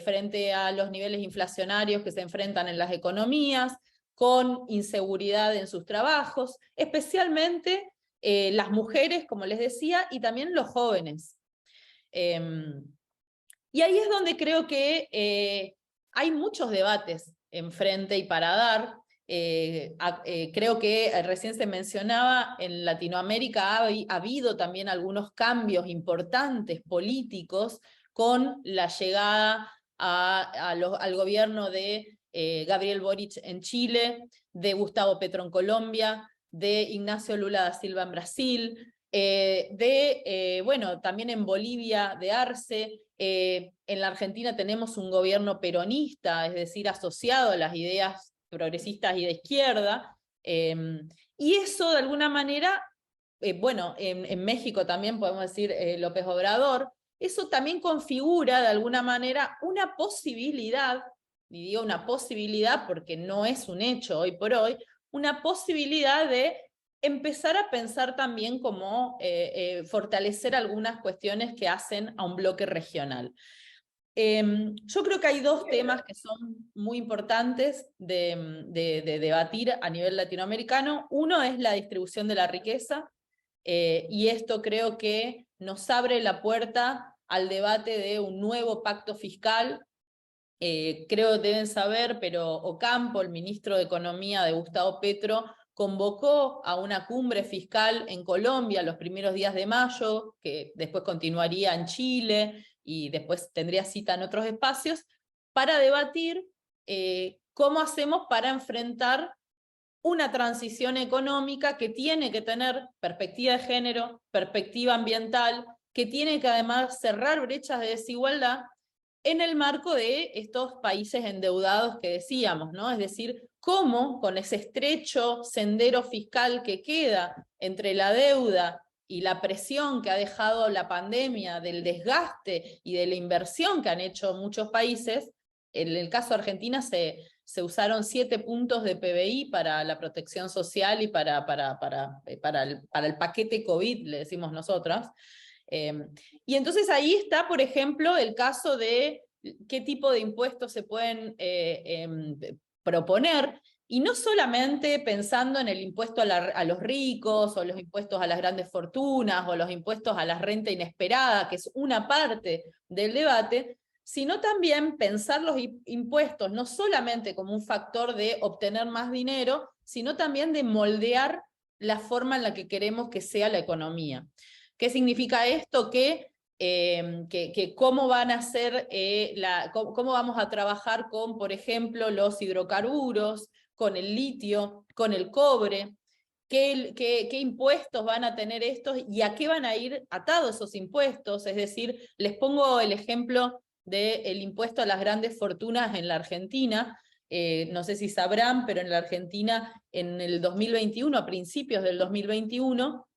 frente a los niveles inflacionarios que se enfrentan en las economías, con inseguridad en sus trabajos, especialmente las mujeres, como les decía, y también los jóvenes. Y ahí es donde creo que hay muchos debates enfrente y para dar. Creo que recién se mencionaba, en Latinoamérica ha habido también algunos cambios importantes políticos con la llegada al gobierno de Gabriel Boric en Chile, de Gustavo Petro en Colombia, de Ignacio Lula da Silva en Brasil, bueno, también en Bolivia de Arce. En la Argentina tenemos un gobierno peronista, es decir, asociado a las ideas progresistas y de izquierda, y eso de alguna manera, bueno, en México también podemos decir López Obrador, eso también configura de alguna manera una posibilidad, y digo una posibilidad porque no es un hecho hoy por hoy, una posibilidad de empezar a pensar también cómo fortalecer algunas cuestiones que hacen a un bloque regional. Yo creo que hay dos temas que son muy importantes de debatir a nivel latinoamericano. Uno es la distribución de la riqueza, y esto creo que nos abre la puerta al debate de un nuevo pacto fiscal. Creo que deben saber, pero Ocampo, el ministro de Economía de Gustavo Petro, convocó a una cumbre fiscal en Colombia los primeros días de mayo, que después continuaría en Chile y después tendría cita en otros espacios, para debatir cómo hacemos para enfrentar una transición económica que tiene que tener perspectiva de género, perspectiva ambiental, que tiene que además cerrar brechas de desigualdad en el marco de estos países endeudados que decíamos, ¿no? Es decir, cómo con ese estrecho sendero fiscal que queda entre la deuda y la presión que ha dejado la pandemia, del desgaste y de la inversión que han hecho muchos países, en el caso de Argentina se usaron 7 puntos de PBI para la protección social y para el paquete COVID, le decimos nosotras. Y entonces ahí está, por ejemplo, el caso de qué tipo de impuestos se pueden proponer, y no solamente pensando en el impuesto a los ricos, o los impuestos a las grandes fortunas, o los impuestos a la renta inesperada, que es una parte del debate, sino también pensar los impuestos no solamente como un factor de obtener más dinero, sino también de moldear la forma en la que queremos que sea la economía. ¿Qué significa esto? Que cómo van a ser, cómo vamos a trabajar con, por ejemplo, los hidrocarburos, con el litio, con el cobre, qué impuestos van a tener estos y a qué van a ir atados esos impuestos. Es decir, les pongo el ejemplo del impuesto a las grandes fortunas en la Argentina. No sé si sabrán, pero en la Argentina en el 2021, a principios del 2021,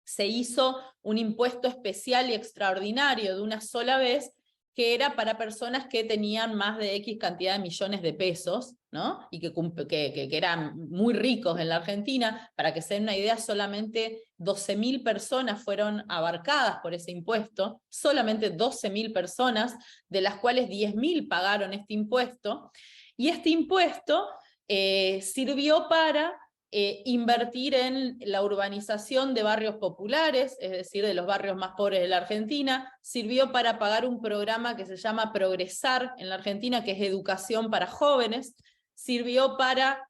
se hizo un impuesto especial y extraordinario de una sola vez, que era para personas que tenían más de X cantidad de millones de pesos, ¿no? Y que eran muy ricos en la Argentina. Para que se den una idea, solamente 12.000 personas fueron abarcadas por ese impuesto, solamente 12.000 personas, de las cuales 10.000 pagaron este impuesto, y este impuesto sirvió para invertir en la urbanización de barrios populares, es decir, de los barrios más pobres de la Argentina. Sirvió para pagar un programa que se llama Progresar en la Argentina, que es educación para jóvenes. Sirvió para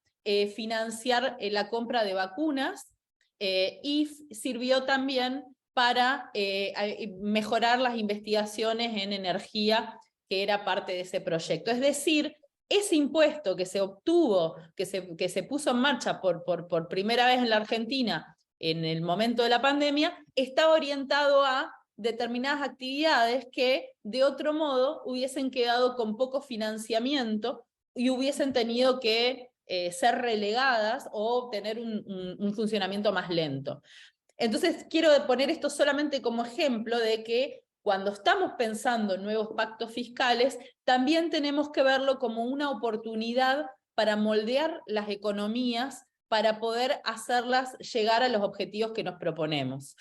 financiar la compra de vacunas, y sirvió también para mejorar las investigaciones en energía, que era parte de ese proyecto. Es decir, ese impuesto que se obtuvo, que se puso en marcha por primera vez en la Argentina en el momento de la pandemia, está orientado a determinadas actividades que de otro modo hubiesen quedado con poco financiamiento y hubiesen tenido que ser relegadas o tener un funcionamiento más lento. Entonces quiero poner esto solamente como ejemplo de que cuando estamos pensando en nuevos pactos fiscales, también tenemos que verlo como una oportunidad para moldear las economías, para poder hacerlas llegar a los objetivos que nos proponemos.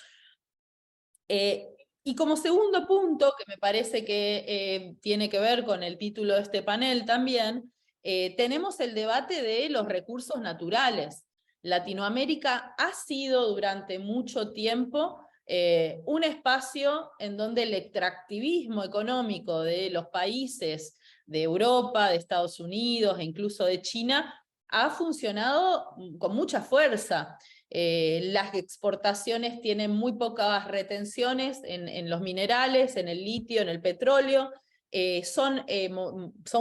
Y como segundo punto, que me parece que tiene que ver con el título de este panel también, tenemos el debate de los recursos naturales. Latinoamérica ha sido durante mucho tiempo un espacio en donde el extractivismo económico de los países de Europa, de Estados Unidos e incluso de China ha funcionado con mucha fuerza. Las exportaciones tienen muy pocas retenciones en los minerales, en el litio, en el petróleo, son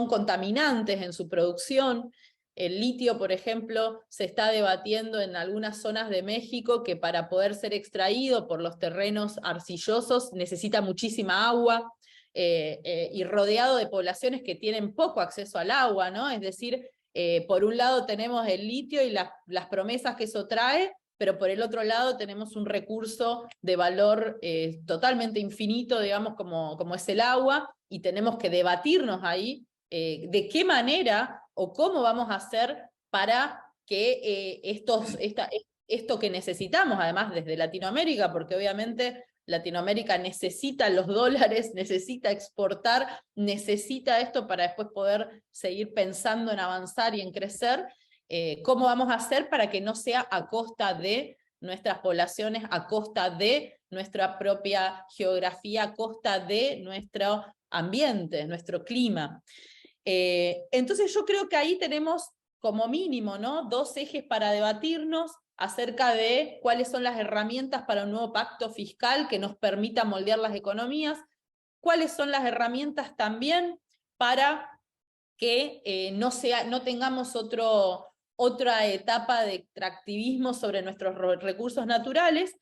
contaminantes en su producción. El litio, por ejemplo, se está debatiendo en algunas zonas de México que para poder ser extraído por los terrenos arcillosos necesita muchísima agua, y rodeado de poblaciones que tienen poco acceso al agua, ¿no? Es decir, por un lado tenemos el litio y las promesas que eso trae, pero por el otro lado tenemos un recurso de valor totalmente infinito, digamos, como es el agua, y tenemos que debatirnos ahí de qué manera o cómo vamos a hacer para que esto que necesitamos, además desde Latinoamérica, porque obviamente Latinoamérica necesita los dólares, necesita exportar, necesita esto para después poder seguir pensando en avanzar y en crecer. ¿Cómo vamos a hacer para que no sea a costa de nuestras poblaciones, a costa de nuestra propia geografía, a costa de nuestro ambiente, nuestro clima? Entonces yo creo que ahí tenemos como mínimo, ¿no?, dos ejes para debatirnos acerca de cuáles son las herramientas para un nuevo pacto fiscal que nos permita moldear las economías, cuáles son las herramientas también para que no tengamos otra etapa de extractivismo sobre nuestros recursos naturales.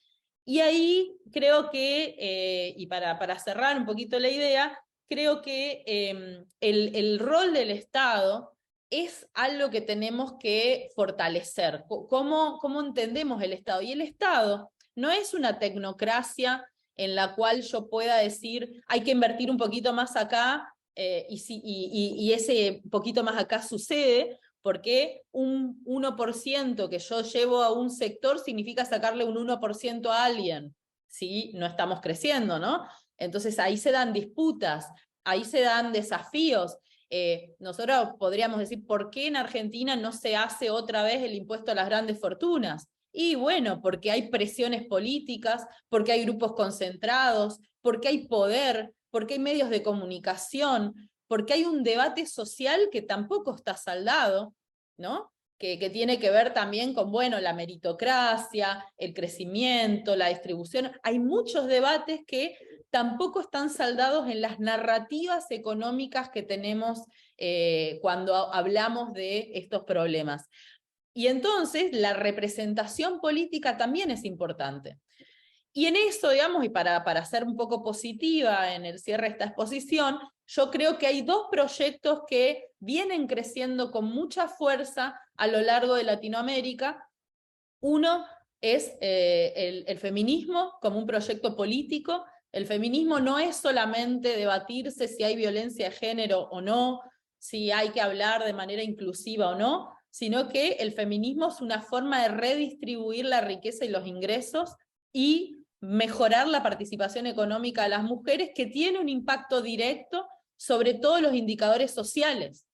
Y ahí creo que, y para cerrar un poquito la idea, creo que el rol del Estado es algo que tenemos que fortalecer. ¿Cómo entendemos el Estado? Y el Estado no es una tecnocracia en la cual yo pueda decir hay que invertir un poquito más acá, y ese poquito más acá sucede, porque un 1% que yo llevo a un sector significa sacarle un 1% a alguien, si no estamos creciendo, ¿no? Entonces ahí se dan disputas, ahí se dan desafíos. Nosotros podríamos decir, ¿por qué en Argentina no se hace otra vez el impuesto a las grandes fortunas? Y bueno, porque hay presiones políticas, porque hay grupos concentrados, porque hay poder, porque hay medios de comunicación, porque hay un debate social que tampoco está saldado, ¿no? Que tiene que ver también con, bueno, la meritocracia, el crecimiento, la distribución. Hay muchos debates que tampoco están saldados en las narrativas económicas que tenemos cuando hablamos de estos problemas. Y entonces la representación política también es importante. Y en eso, digamos, y para ser un poco positiva en el cierre de esta exposición, yo creo que hay dos proyectos que vienen creciendo con mucha fuerza a lo largo de Latinoamérica. Uno es el feminismo como un proyecto político. El feminismo no es solamente debatirse si hay violencia de género o no, si hay que hablar de manera inclusiva o no, sino que el feminismo es una forma de redistribuir la riqueza y los ingresos y mejorar la participación económica de las mujeres, que tiene un impacto directo sobre todos los indicadores sociales,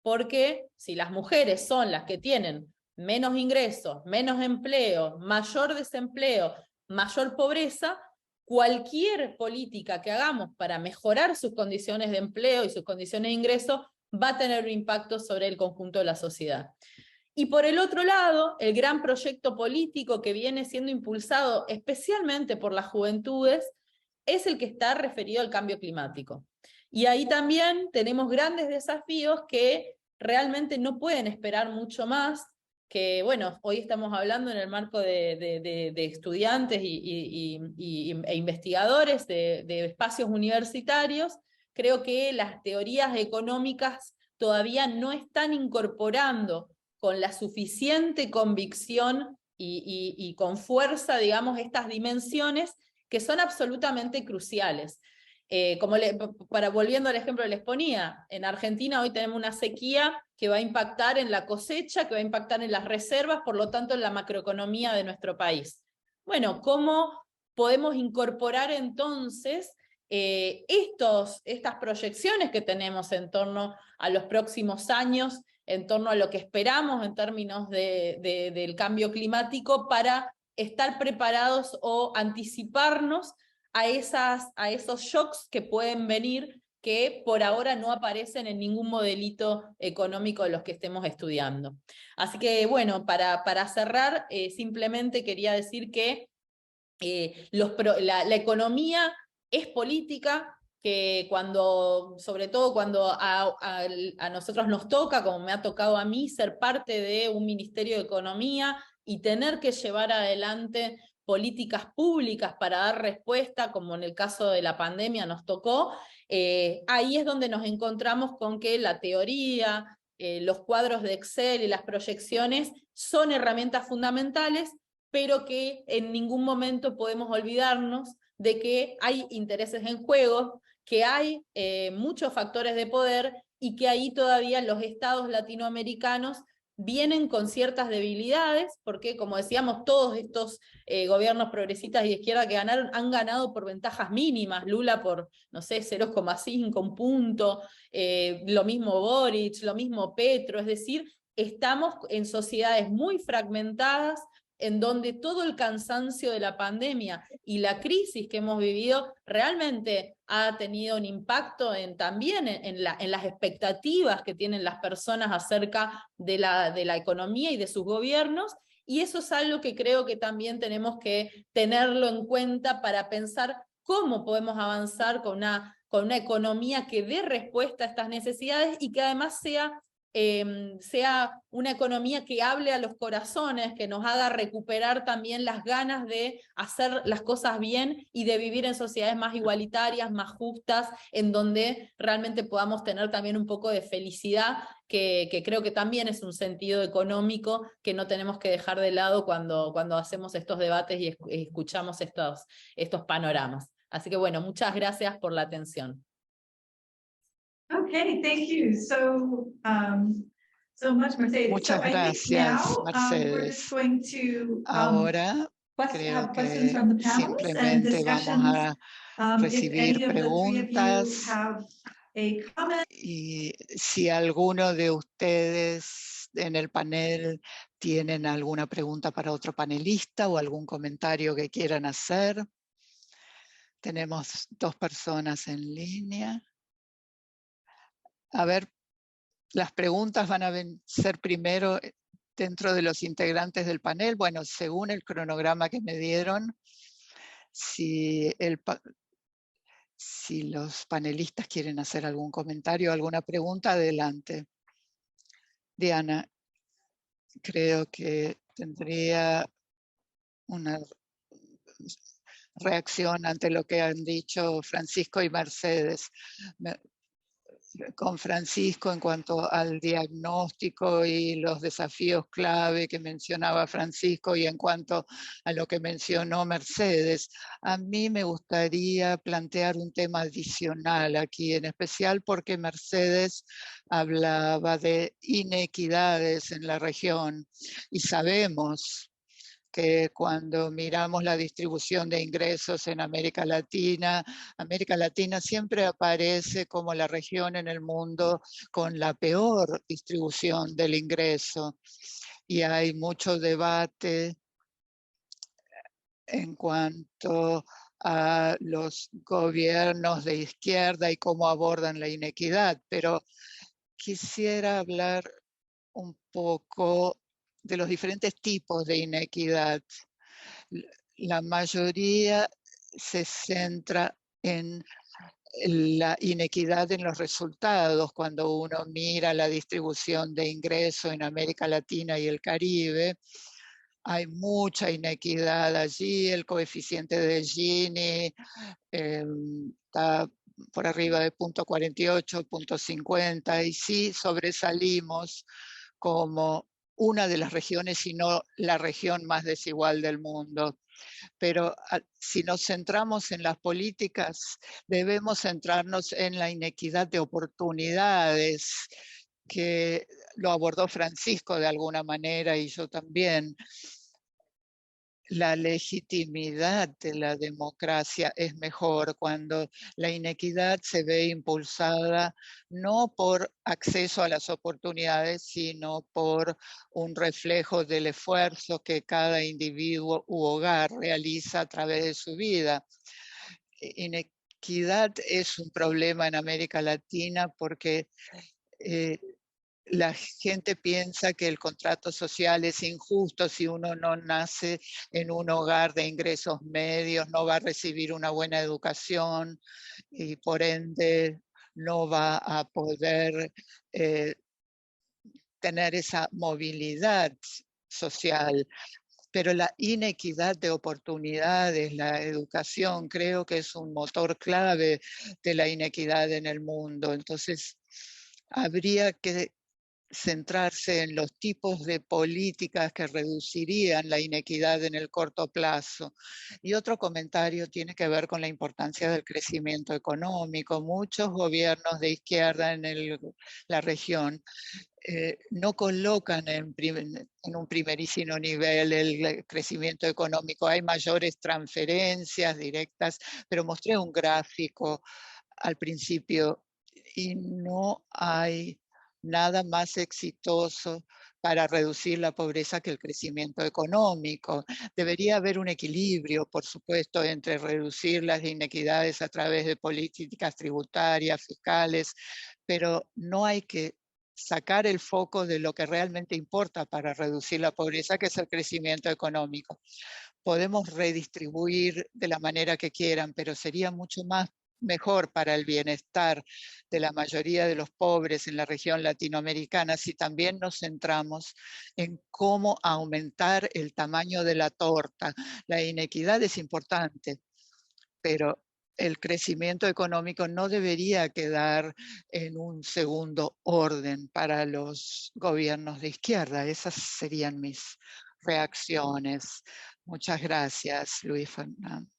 porque si las mujeres son las que tienen menos ingresos, menos empleo, mayor desempleo, mayor pobreza, cualquier política que hagamos para mejorar sus condiciones de empleo y sus condiciones de ingreso va a tener un impacto sobre el conjunto de la sociedad. Y por el otro lado, el gran proyecto político que viene siendo impulsado especialmente por las juventudes es el que está referido al cambio climático. Y ahí también tenemos grandes desafíos que realmente no pueden esperar mucho más, que bueno, hoy estamos hablando en el marco de estudiantes e investigadores de espacios universitarios. Creo que las teorías económicas todavía no están incorporando con la suficiente convicción y con fuerza, digamos, estas dimensiones que son absolutamente cruciales. Volviendo al ejemplo que les ponía, en Argentina hoy tenemos una sequía que va a impactar en la cosecha, que va a impactar en las reservas, por lo tanto en la macroeconomía de nuestro país. Bueno, ¿cómo podemos incorporar entonces estas proyecciones que tenemos en torno a los próximos años, en torno a lo que esperamos en términos del cambio climático, para estar preparados o anticiparnos a esos shocks que pueden venir, que por ahora no aparecen en ningún modelito económico de los que estemos estudiando? Así que bueno, para cerrar, simplemente quería decir que la economía es política, que cuando, sobre todo cuando a nosotros nos toca, como me ha tocado a mí, ser parte de un Ministerio de Economía y tener que llevar adelante políticas públicas para dar respuesta, como en el caso de la pandemia nos tocó, ahí es donde nos encontramos con que la teoría, los cuadros de Excel y las proyecciones son herramientas fundamentales, pero que en ningún momento podemos olvidarnos de que hay intereses en juego, que hay muchos factores de poder y que ahí todavía los estados latinoamericanos vienen con ciertas debilidades, porque como decíamos, todos estos gobiernos progresistas y de izquierda que ganaron, han ganado por ventajas mínimas, Lula por, no sé, 0,5, un punto, lo mismo Boric, lo mismo Petro, es decir, estamos en sociedades muy fragmentadas, en donde todo el cansancio de la pandemia y la crisis que hemos vivido realmente ha tenido un impacto también en las expectativas que tienen las personas acerca de la economía y de sus gobiernos, y eso es algo que creo que también tenemos que tenerlo en cuenta para pensar cómo podemos avanzar con una economía que dé respuesta a estas necesidades y que además sea una economía que hable a los corazones, que nos haga recuperar también las ganas de hacer las cosas bien y de vivir en sociedades más igualitarias, más justas, en donde realmente podamos tener también un poco de felicidad, que creo que también es un sentido económico que no tenemos que dejar de lado cuando hacemos estos debates y escuchamos estos panoramas. Así que bueno, muchas gracias por la atención. Okay, thank you so much, Mercedes. Muchas So I think gracias, now, we're Mercedes. just going to Ahora creo have questions que from the panelists and simplemente vamos discussions. a If recibir any of the three of you preguntas have a comment. y si alguno de ustedes en el panel tienen alguna pregunta para otro panelista o algún comentario que quieran hacer. Tenemos 2 personas en línea. A ver, las preguntas van a ser primero dentro de los integrantes del panel. Bueno, según el cronograma que me dieron, si los panelistas quieren hacer algún comentario, alguna pregunta, adelante. Diana, creo que tendría una reacción ante lo que han dicho Francisco y Mercedes. Con Francisco en cuanto al diagnóstico y los desafíos clave que mencionaba Francisco y en cuanto a lo que mencionó Mercedes, a mí me gustaría plantear un tema adicional aquí, en especial porque Mercedes hablaba de inequidades en la región y sabemos que cuando miramos la distribución de ingresos en América Latina siempre aparece como la región en el mundo con la peor distribución del ingreso. Y hay mucho debate en cuanto a los gobiernos de izquierda y cómo abordan la inequidad, pero quisiera hablar un poco de los diferentes tipos de inequidad. La mayoría se centra en la inequidad en los resultados. Cuando uno mira la distribución de ingresos en América Latina y el Caribe, hay mucha inequidad allí. El coeficiente de Gini está por arriba de 0,48, 0,50, y sí sobresalimos como una de las regiones, si no la región más desigual del mundo. Pero si nos centramos en las políticas, debemos centrarnos en la inequidad de oportunidades, que lo abordó Francisco de alguna manera y yo también. La legitimidad de la democracia es mejor cuando la inequidad se ve impulsada no por acceso a las oportunidades, sino por un reflejo del esfuerzo que cada individuo u hogar realiza a través de su vida. Inequidad es un problema en América Latina porque la gente piensa que el contrato social es injusto. Si uno no nace en un hogar de ingresos medios, no va a recibir una buena educación y por ende no va a poder tener esa movilidad social. Pero la inequidad de oportunidades, la educación, creo que es un motor clave de la inequidad en el mundo. Entonces, habría que centrarse en los tipos de políticas que reducirían la inequidad en el corto plazo. Y otro comentario tiene que ver con la importancia del crecimiento económico. Muchos gobiernos de izquierda en la región no colocan en un primerísimo nivel el crecimiento económico. Hay mayores transferencias directas, pero mostré un gráfico al principio y no hay nada más exitoso para reducir la pobreza que el crecimiento económico. Debería haber un equilibrio, por supuesto, entre reducir las inequidades a través de políticas tributarias, fiscales, pero no hay que sacar el foco de lo que realmente importa para reducir la pobreza, que es el crecimiento económico. Podemos redistribuir de la manera que quieran, pero sería mucho mejor para el bienestar de la mayoría de los pobres en la región latinoamericana si también nos centramos en cómo aumentar el tamaño de la torta. La inequidad es importante, pero el crecimiento económico no debería quedar en un segundo orden para los gobiernos de izquierda. Esas serían mis reacciones. Muchas gracias, Luis Fernando.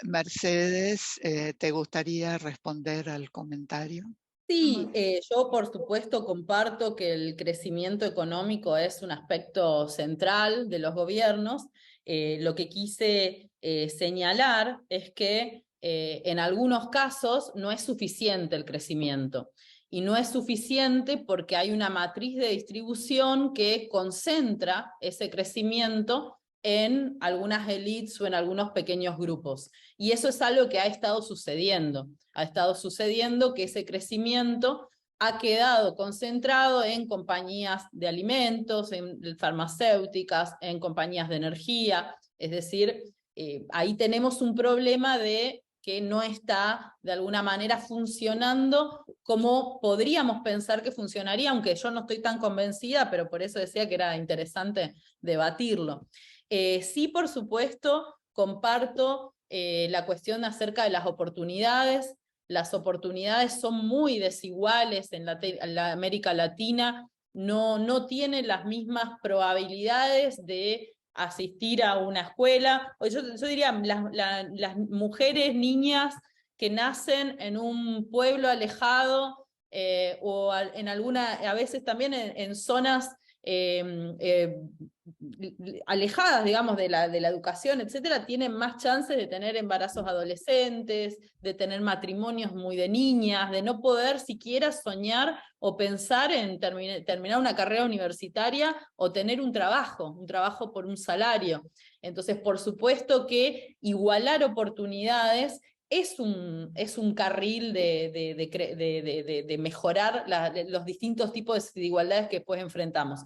Mercedes, ¿te gustaría responder al comentario? Sí, yo por supuesto comparto que el crecimiento económico es un aspecto central de los gobiernos. Lo que quise señalar es que en algunos casos no es suficiente el crecimiento. Y no es suficiente porque hay una matriz de distribución que concentra ese crecimiento en algunas élites o en algunos pequeños grupos. Y eso es algo que ha estado sucediendo. Ha estado sucediendo que ese crecimiento ha quedado concentrado en compañías de alimentos, en farmacéuticas, en compañías de energía. Es decir, ahí tenemos un problema de que no está de alguna manera funcionando como podríamos pensar que funcionaría, aunque yo no estoy tan convencida, pero por eso decía que era interesante debatirlo. Sí, por supuesto, comparto la cuestión acerca de las oportunidades. Las oportunidades son muy desiguales en la América Latina, no tienen las mismas probabilidades de asistir a una escuela. Yo diría, las mujeres, niñas que nacen en un pueblo alejado o en a veces también en zonas alejadas, digamos, de la educación, etcétera, tienen más chances de tener embarazos adolescentes, de tener matrimonios muy de niñas, de no poder siquiera soñar o pensar en terminar una carrera universitaria o tener un trabajo por un salario. Entonces, por supuesto que igualar oportunidades es un carril de mejorar los distintos tipos de desigualdades que después enfrentamos.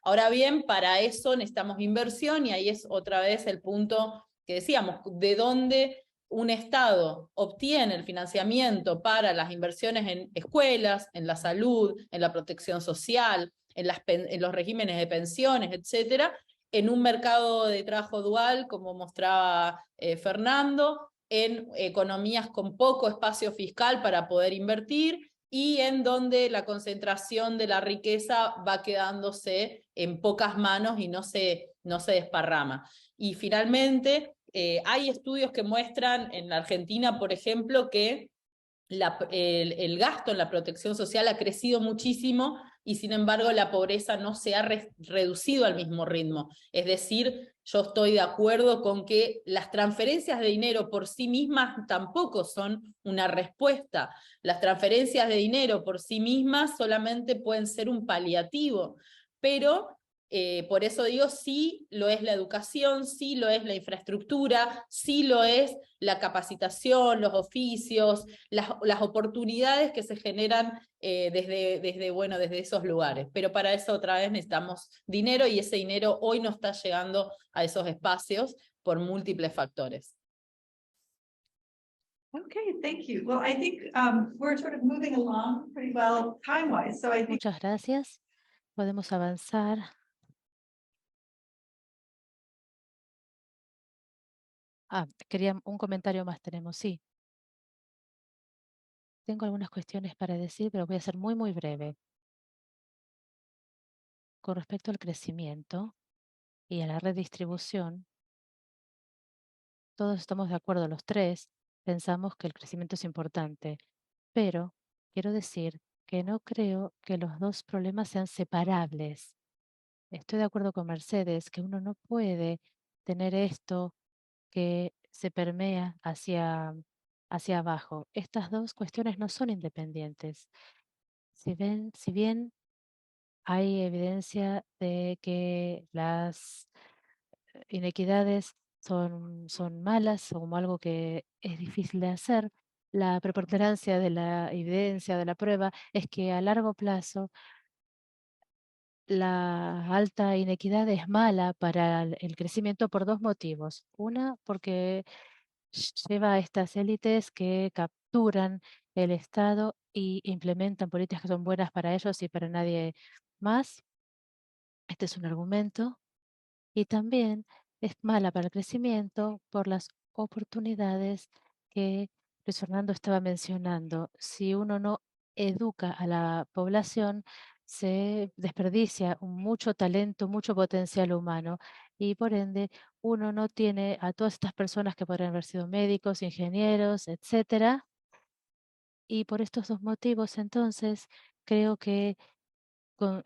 Ahora bien, para eso necesitamos inversión y ahí es otra vez el punto que decíamos, de dónde un Estado obtiene el financiamiento para las inversiones en escuelas, en la salud, en la protección social, en los regímenes de pensiones, etcétera, en un mercado de trabajo dual, como mostraba Fernando, en economías con poco espacio fiscal para poder invertir, y en donde la concentración de la riqueza va quedándose en pocas manos y no se desparrama. Y finalmente, hay estudios que muestran en la Argentina, por ejemplo, que el gasto en la protección social ha crecido muchísimo y sin embargo la pobreza no se ha reducido al mismo ritmo. Es decir, yo estoy de acuerdo con que las transferencias de dinero por sí mismas tampoco son una respuesta. Las transferencias de dinero por sí mismas solamente pueden ser un paliativo, pero Por eso digo, sí lo es la educación, sí lo es la infraestructura, sí lo es la capacitación, los oficios, las oportunidades que se generan desde esos lugares. Pero para eso otra vez necesitamos dinero y ese dinero hoy no está llegando a esos espacios por múltiples factores. Okay, thank you. Well, I think we're sort of moving along pretty well time-wise, so I think Muchas gracias. Podemos avanzar. Quería un comentario más tenemos, sí. Tengo algunas cuestiones para decir, pero voy a ser muy, muy breve. Con respecto al crecimiento y a la redistribución, todos estamos de acuerdo, los tres pensamos que el crecimiento es importante, pero quiero decir que no creo que los dos problemas sean separables. Estoy de acuerdo con Mercedes que uno no puede tener esto que se permea hacia abajo. Estas dos cuestiones no son independientes. Si bien hay evidencia de que las inequidades son malas o como algo que es difícil de hacer, la preponderancia de la evidencia, de la prueba, es que a largo plazo la alta inequidad es mala para el crecimiento por dos motivos. Una, porque lleva a estas élites que capturan el Estado y implementan políticas que son buenas para ellos y para nadie más. Este es un argumento. Y también es mala para el crecimiento por las oportunidades que Luis Fernando estaba mencionando. Si uno no educa a la población, se desperdicia mucho talento, mucho potencial humano y por ende uno no tiene a todas estas personas que podrían haber sido médicos, ingenieros, etcétera. Y por estos dos motivos, entonces, creo que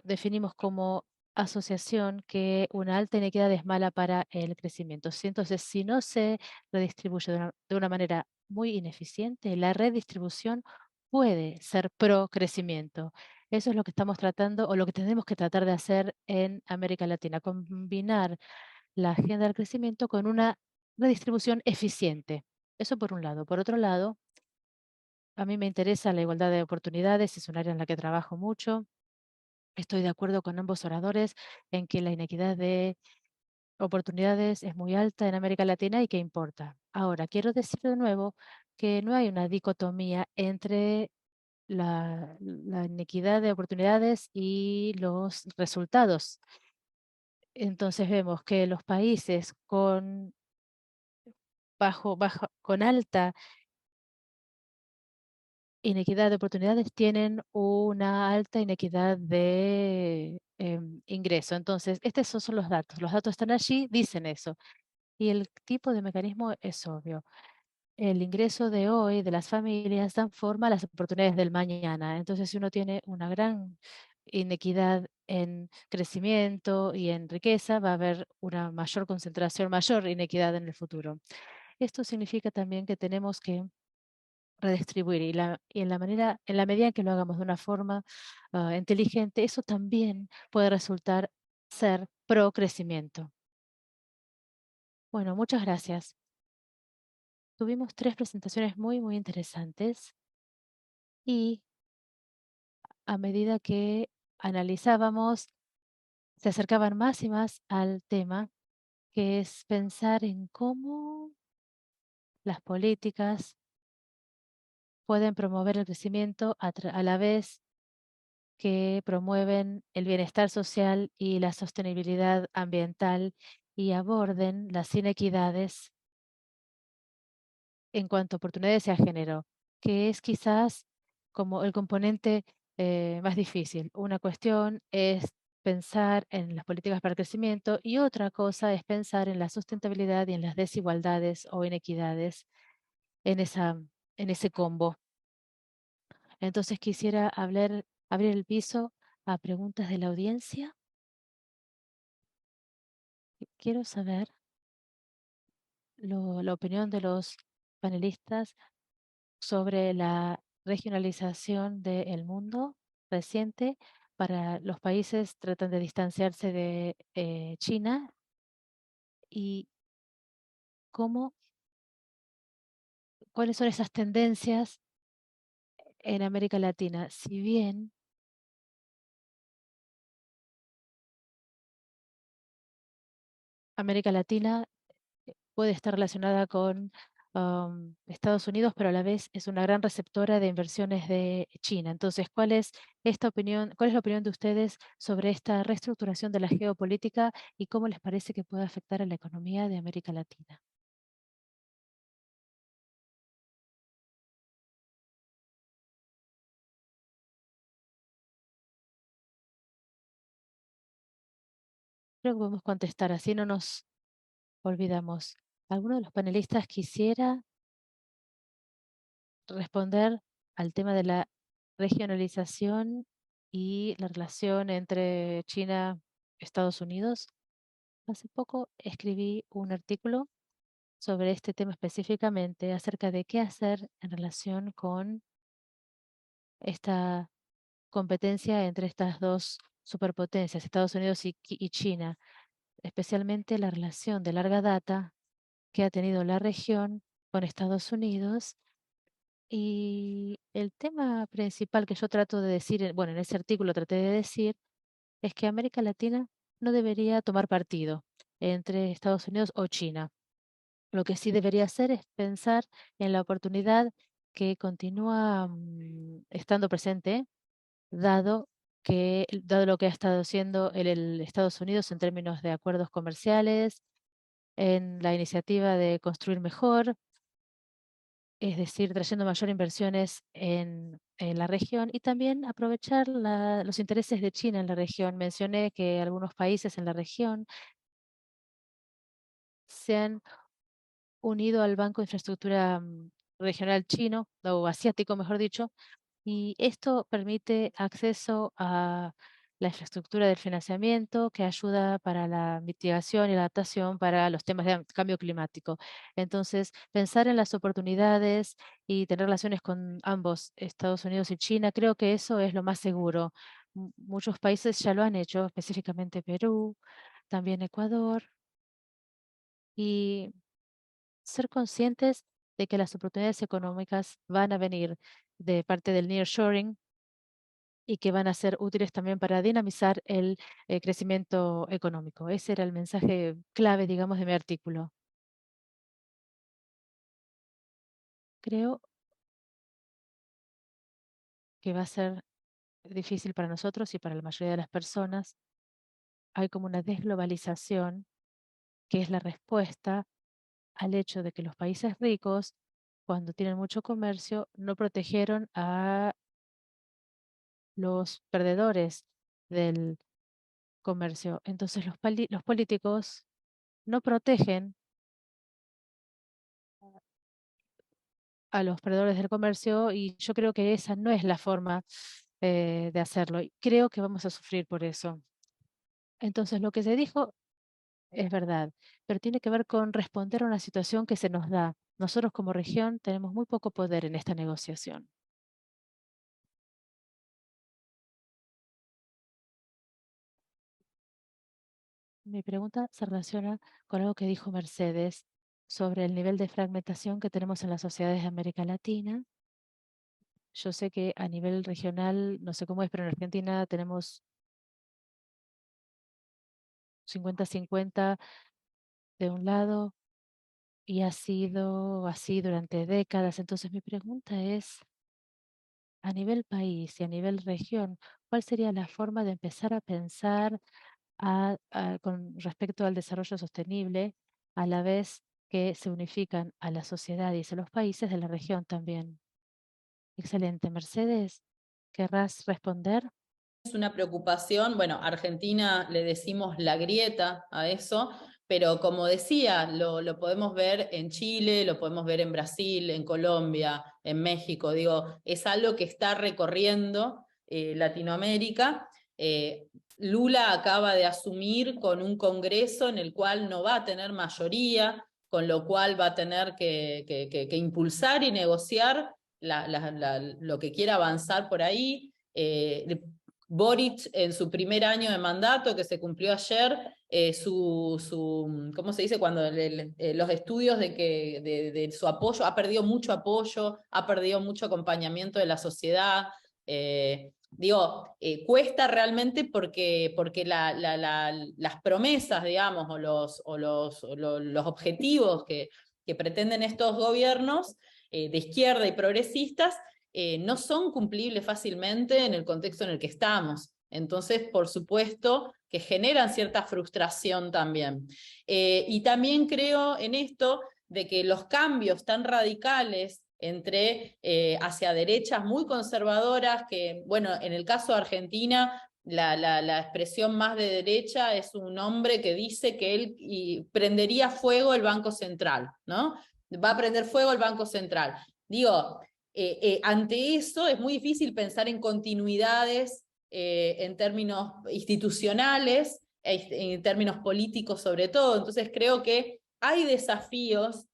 definimos como asociación que una alta inequidad es mala para el crecimiento. Sí, entonces, si no se redistribuye de una manera muy ineficiente, la redistribución puede ser pro crecimiento. Eso es lo que estamos tratando o lo que tenemos que tratar de hacer en América Latina, combinar la agenda del crecimiento con una redistribución eficiente. Eso por un lado. Por otro lado, a mí me interesa la igualdad de oportunidades, es un área en la que trabajo mucho. Estoy de acuerdo con ambos oradores en que la inequidad de oportunidades es muy alta en América Latina y que importa. Ahora, quiero decir de nuevo que no hay una dicotomía entre la inequidad de oportunidades y los resultados. Entonces vemos que los países con alta inequidad de oportunidades tienen una alta inequidad de ingreso. Entonces, estos son los datos. Los datos están allí, dicen eso. Y el tipo de mecanismo es obvio. El ingreso de hoy de las familias dan forma a las oportunidades del mañana. Entonces, si uno tiene una gran inequidad en crecimiento y en riqueza, va a haber una mayor concentración, mayor inequidad en el futuro. Esto significa también que tenemos que redistribuir y en la medida en que lo hagamos de una forma inteligente, eso también puede resultar ser pro crecimiento. Bueno, muchas gracias. Tuvimos tres presentaciones muy, muy interesantes y a medida que analizábamos, se acercaban más y más al tema, que es pensar en cómo las políticas pueden promover el crecimiento a la vez que promueven el bienestar social y la sostenibilidad ambiental y aborden las inequidades en cuanto a oportunidades y a género, que es quizás como el componente más difícil. Una cuestión es pensar en las políticas para el crecimiento y otra cosa es pensar en la sustentabilidad y en las desigualdades o inequidades en en ese combo. Entonces quisiera abrir el piso a preguntas de la audiencia. Quiero saber la opinión de los panelistas sobre la regionalización del mundo reciente. para los países tratan de distanciarse de China y cuáles son esas tendencias en América Latina. Si bien América Latina puede estar relacionada con Estados Unidos, pero a la vez es una gran receptora de inversiones de China. Entonces, ¿cuál es la opinión de ustedes sobre esta reestructuración de la geopolítica y cómo les parece que puede afectar a la economía de América Latina? Creo que podemos contestar, así no nos olvidamos. ¿Alguno de los panelistas quisiera responder al tema de la regionalización y la relación entre China y Estados Unidos? Hace poco escribí un artículo sobre este tema específicamente, acerca de qué hacer en relación con esta competencia entre estas dos superpotencias, Estados Unidos y China, especialmente la relación de larga data que ha tenido la región con Estados Unidos. Y el tema principal que yo trato de decir, bueno, en ese artículo traté de decir, es que América Latina no debería tomar partido entre Estados Unidos o China. Lo que sí debería hacer es pensar en la oportunidad que continúa estando presente, dado lo que ha estado haciendo el Estados Unidos en términos de acuerdos comerciales, en la iniciativa de construir mejor, es decir, trayendo mayor inversiones en la región y también aprovechar los intereses de China en la región. Mencioné que algunos países en la región se han unido al Banco de Infraestructura Regional chino, o asiático, mejor dicho, y esto permite acceso a la infraestructura del financiamiento que ayuda para la mitigación y la adaptación para los temas de cambio climático. Entonces, pensar en las oportunidades y tener relaciones con ambos, Estados Unidos y China, creo que eso es lo más seguro. Muchos países ya lo han hecho, específicamente Perú, también Ecuador, y ser conscientes de que las oportunidades económicas van a venir de parte del nearshoring y que van a ser útiles también para dinamizar el crecimiento económico. Ese era el mensaje clave, digamos, de mi artículo. Creo que va a ser difícil para nosotros y para la mayoría de las personas. Hay como una desglobalización que es la respuesta al hecho de que los países ricos, cuando tienen mucho comercio, no protegieron a los perdedores del comercio. Entonces los políticos no protegen a los perdedores del comercio y yo creo que esa no es la forma de hacerlo. Y creo que vamos a sufrir por eso. Entonces lo que se dijo es verdad, pero tiene que ver con responder a una situación que se nos da. Nosotros como región tenemos muy poco poder en esta negociación. Mi pregunta se relaciona con algo que dijo Mercedes sobre el nivel de fragmentación que tenemos en las sociedades de América Latina. Yo sé que a nivel regional, no sé cómo es, pero en Argentina tenemos 50-50 de un lado y ha sido así durante décadas. Entonces mi pregunta es, a nivel país y a nivel región, ¿cuál sería la forma de empezar a pensar con respecto al desarrollo sostenible, a la vez que se unifican a la sociedad y a los países de la región también? Excelente. Mercedes, ¿querrás responder? Es una preocupación, bueno, Argentina le decimos la grieta a eso, pero como decía, lo podemos ver en Chile, lo podemos ver en Brasil, en Colombia, en México, digo, es algo que está recorriendo Latinoamérica. Lula acaba de asumir con un congreso en el cual no va a tener mayoría, con lo cual va a tener que impulsar y negociar lo que quiera avanzar por ahí. Boric en su primer año de mandato, que se cumplió ayer, ¿cómo se dice? Cuando los estudios de su apoyo, ha perdido mucho apoyo, ha perdido mucho acompañamiento de la sociedad. Cuesta realmente porque las promesas, digamos, o los objetivos que pretenden estos gobiernos de izquierda y progresistas, no son cumplibles fácilmente en el contexto en el que estamos. Entonces, por supuesto, que generan cierta frustración también. Y también creo en esto de que los cambios tan radicales hacia derechas muy conservadoras, que, bueno, en el caso de Argentina, la expresión más de derecha es un hombre que dice que él prendería fuego el Banco Central, ¿no? Va a prender fuego el Banco Central. Digo, ante eso es muy difícil pensar en continuidades en términos institucionales, en términos políticos sobre todo. Entonces creo que hay desafíos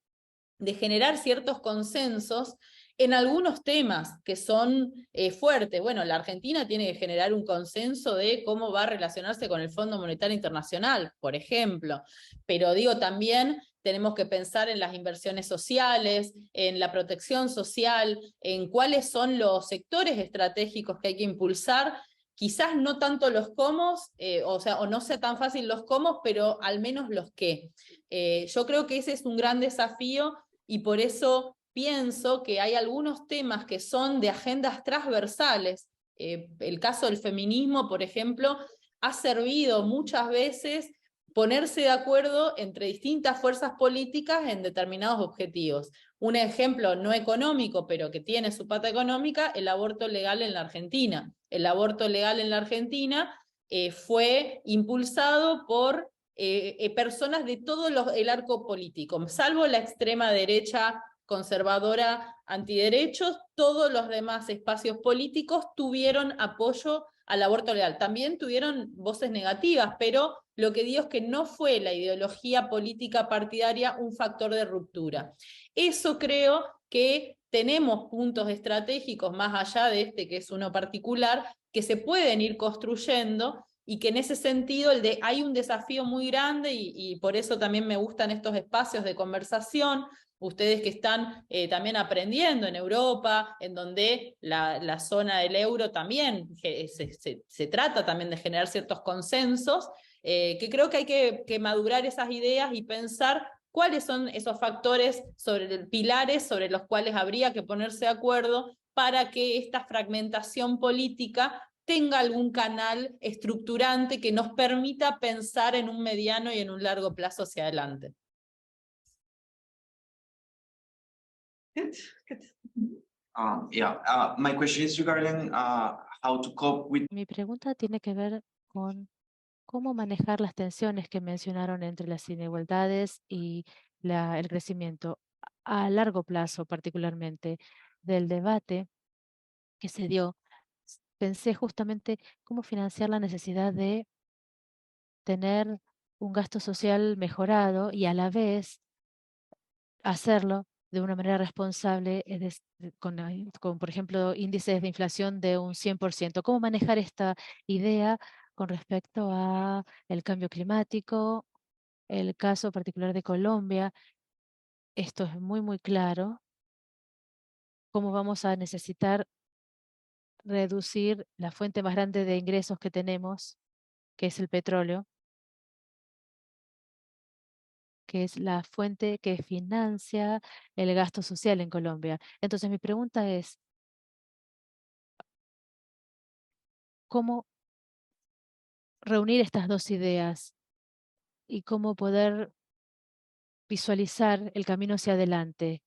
de generar ciertos consensos en algunos temas que son fuertes. Bueno, la Argentina tiene que generar un consenso de cómo va a relacionarse con el Fondo Monetario Internacional, por ejemplo. Pero digo, también tenemos que pensar en las inversiones sociales, en la protección social, en cuáles son los sectores estratégicos que hay que impulsar. Quizás no tanto los cómo, o no sea tan fácil los cómo, pero al menos los qué. Yo creo que ese es un gran desafío y por eso pienso que hay algunos temas que son de agendas transversales. El caso del feminismo, por ejemplo, ha servido muchas veces ponerse de acuerdo entre distintas fuerzas políticas en determinados objetivos. Un ejemplo no económico, pero que tiene su pata económica, el aborto legal en la Argentina. El aborto legal en la Argentina fue impulsado por personas de todo el arco político, salvo la extrema derecha conservadora antiderechos, todos los demás espacios políticos tuvieron apoyo al aborto legal. También tuvieron voces negativas, pero lo que digo es que no fue la ideología política partidaria un factor de ruptura. Eso creo que tenemos puntos estratégicos más allá de este, que es uno particular, que se pueden ir construyendo y que en ese sentido hay un desafío muy grande y por eso también me gustan estos espacios de conversación. Ustedes que están también aprendiendo en Europa, en donde la zona del euro también se trata también de generar ciertos consensos, que creo que hay que madurar esas ideas y pensar cuáles son esos factores, pilares sobre los cuales habría que ponerse de acuerdo para que esta fragmentación política tenga algún canal estructurante que nos permita pensar en un mediano y en un largo plazo hacia adelante. Good, good. My question is regarding how to cope with. Mi pregunta tiene que ver con cómo manejar las tensiones que mencionaron entre las inigualdades y el crecimiento a largo plazo, particularmente del debate que se dio. Pensé justamente cómo financiar la necesidad de tener un gasto social mejorado y a la vez hacerlo de una manera responsable, con, por ejemplo, índices de inflación de un 100%. ¿Cómo manejar esta idea con respecto a el cambio climático? El caso particular de Colombia, esto es muy, muy claro. ¿Cómo vamos a necesitar reducir la fuente más grande de ingresos que tenemos, que es el petróleo, que es la fuente que financia el gasto social en Colombia? Entonces, mi pregunta es, ¿cómo reunir estas dos ideas y cómo poder visualizar el camino hacia adelante?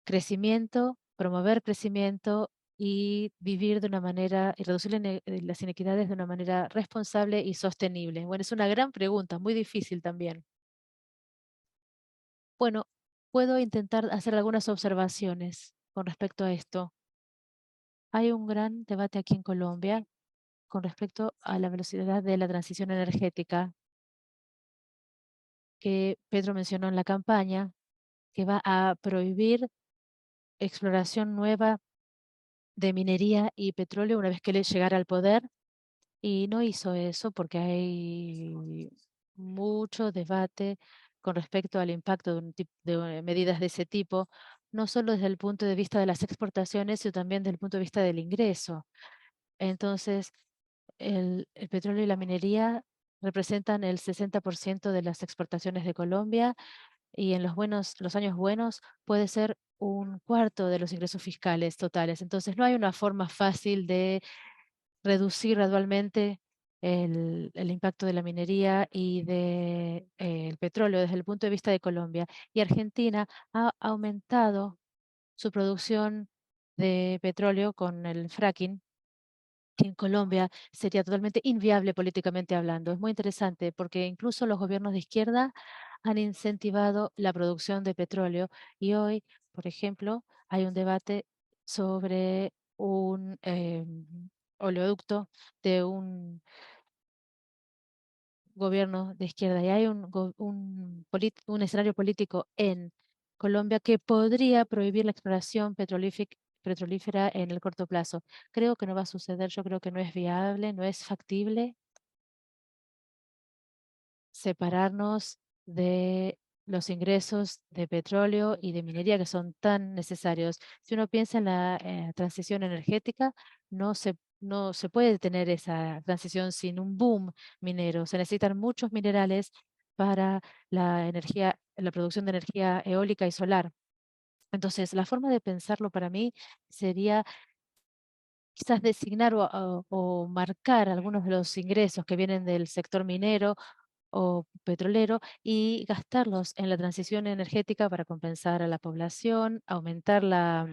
Crecimiento, promover crecimiento y vivir de una manera, y reducir las inequidades de una manera responsable y sostenible. Bueno, es una gran pregunta, muy difícil también. Bueno, puedo intentar hacer algunas observaciones con respecto a esto. Hay un gran debate aquí en Colombia con respecto a la velocidad de la transición energética que Pedro mencionó en la campaña, que va a prohibir exploración nueva de minería y petróleo una vez que él llegara al poder. Y no hizo eso porque hay mucho debate con respecto al impacto de medidas de ese tipo, no solo desde el punto de vista de las exportaciones, sino también desde el punto de vista del ingreso. Entonces, el petróleo y la minería representan el 60% de las exportaciones de Colombia y en los años buenos puede ser un cuarto de los ingresos fiscales totales. Entonces, no hay una forma fácil de reducir gradualmente el impacto de la minería y del petróleo desde el punto de vista de Colombia. Y Argentina ha aumentado su producción de petróleo con el fracking, que en Colombia sería totalmente inviable políticamente hablando. Es muy interesante porque incluso los gobiernos de izquierda han incentivado la producción de petróleo y hoy, por ejemplo, hay un debate sobre un oleoducto de un gobierno de izquierda y hay un escenario político en Colombia que podría prohibir la exploración petrolífera en el corto plazo. Creo que no va a suceder, yo creo que no es viable, no es factible separarnos de los ingresos de petróleo y de minería que son tan necesarios. Si uno piensa en la transición energética, no se puede tener esa transición sin un boom minero. Se necesitan muchos minerales para la energía, la producción de energía eólica y solar. Entonces, la forma de pensarlo para mí sería quizás designar o marcar algunos de los ingresos que vienen del sector minero o petrolero y gastarlos en la transición energética para compensar a la población, aumentar la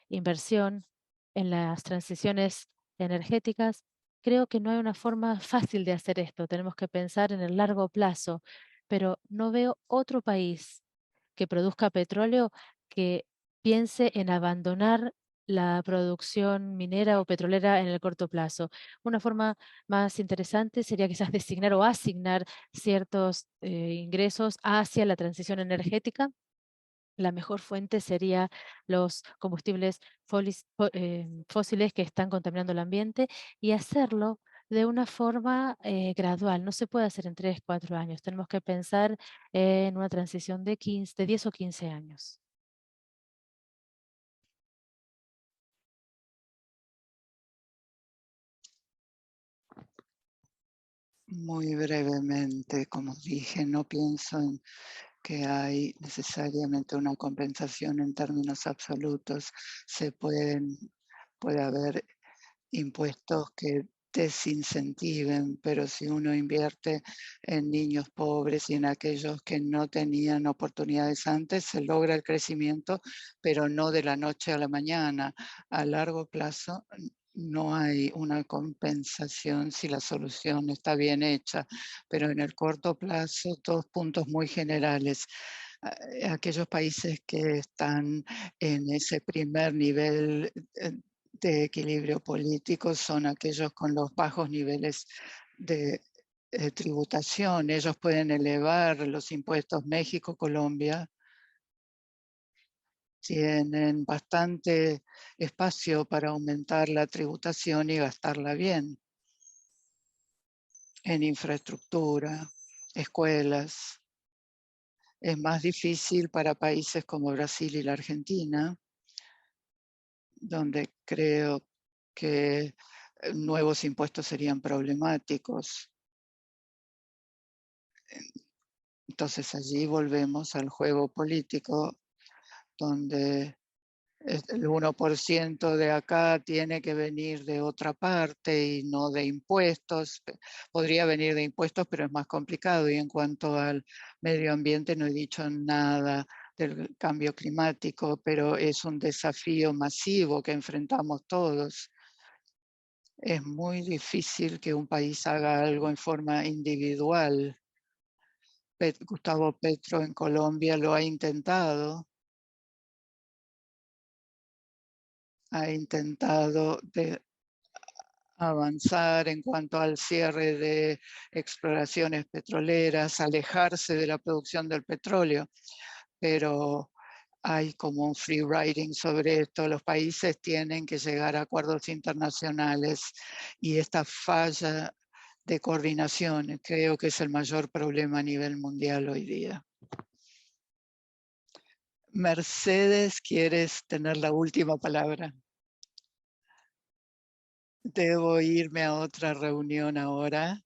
inversión en las transiciones energéticas. Creo que no hay una forma fácil de hacer esto. Tenemos que pensar en el largo plazo, pero no veo otro país que produzca petróleo que piense en abandonar la producción minera o petrolera en el corto plazo. Una forma más interesante sería quizás designar o asignar ciertos ingresos hacia la transición energética. La mejor fuente sería los combustibles fósiles que están contaminando el ambiente y hacerlo de una forma gradual. No se puede hacer en 3, 4 años. Tenemos que pensar en una transición de 10 o 15 años. Muy brevemente, como dije, no pienso en que hay necesariamente una compensación en términos absolutos. Puede haber impuestos que desincentiven, pero si uno invierte en niños pobres y en aquellos que no tenían oportunidades antes, se logra el crecimiento, pero no de la noche a la mañana. A largo plazo no hay una compensación si la solución está bien hecha, pero en el corto plazo, 2 puntos muy generales. Aquellos países que están en ese primer nivel de equilibrio político son aquellos con los bajos niveles de tributación. Ellos pueden elevar los impuestos. México, Colombia tienen bastante espacio para aumentar la tributación y gastarla bien en infraestructura, escuelas. Es más difícil para países como Brasil y la Argentina, donde creo que nuevos impuestos serían problemáticos. Entonces allí volvemos al juego político, donde el 1% de acá tiene que venir de otra parte y no de impuestos. Podría venir de impuestos, pero es más complicado. Y en cuanto al medio ambiente, no he dicho nada del cambio climático, pero es un desafío masivo que enfrentamos todos. Es muy difícil que un país haga algo en forma individual. Gustavo Petro en Colombia lo ha intentado de avanzar en cuanto al cierre de exploraciones petroleras, alejarse de la producción del petróleo, pero hay como un free riding sobre esto. Los países tienen que llegar a acuerdos internacionales y esta falla de coordinación creo que es el mayor problema a nivel mundial hoy día. Mercedes, ¿quieres tener la última palabra? Debo irme a otra reunión ahora.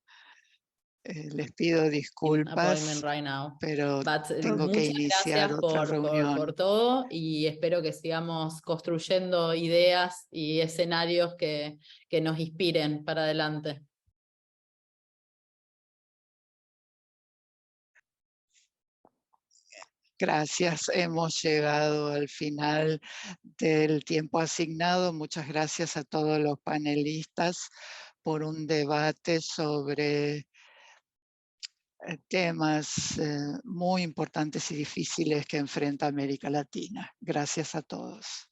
Les pido Appointment disculpas, right now. pero But, tengo que muchas iniciar gracias otra reunión. por todo y espero que sigamos construyendo ideas y escenarios que nos inspiren para adelante. Gracias, hemos llegado al final del tiempo asignado. Muchas gracias a todos los panelistas por un debate sobre temas muy importantes y difíciles que enfrenta América Latina. Gracias a todos.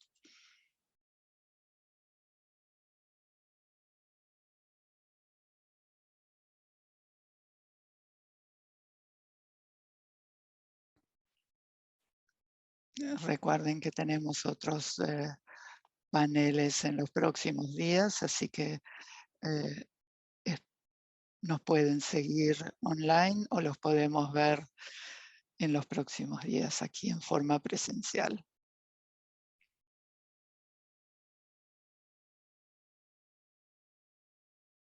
Recuerden que tenemos otros paneles en los próximos días, así que nos pueden seguir online o los podemos ver en los próximos días aquí en forma presencial.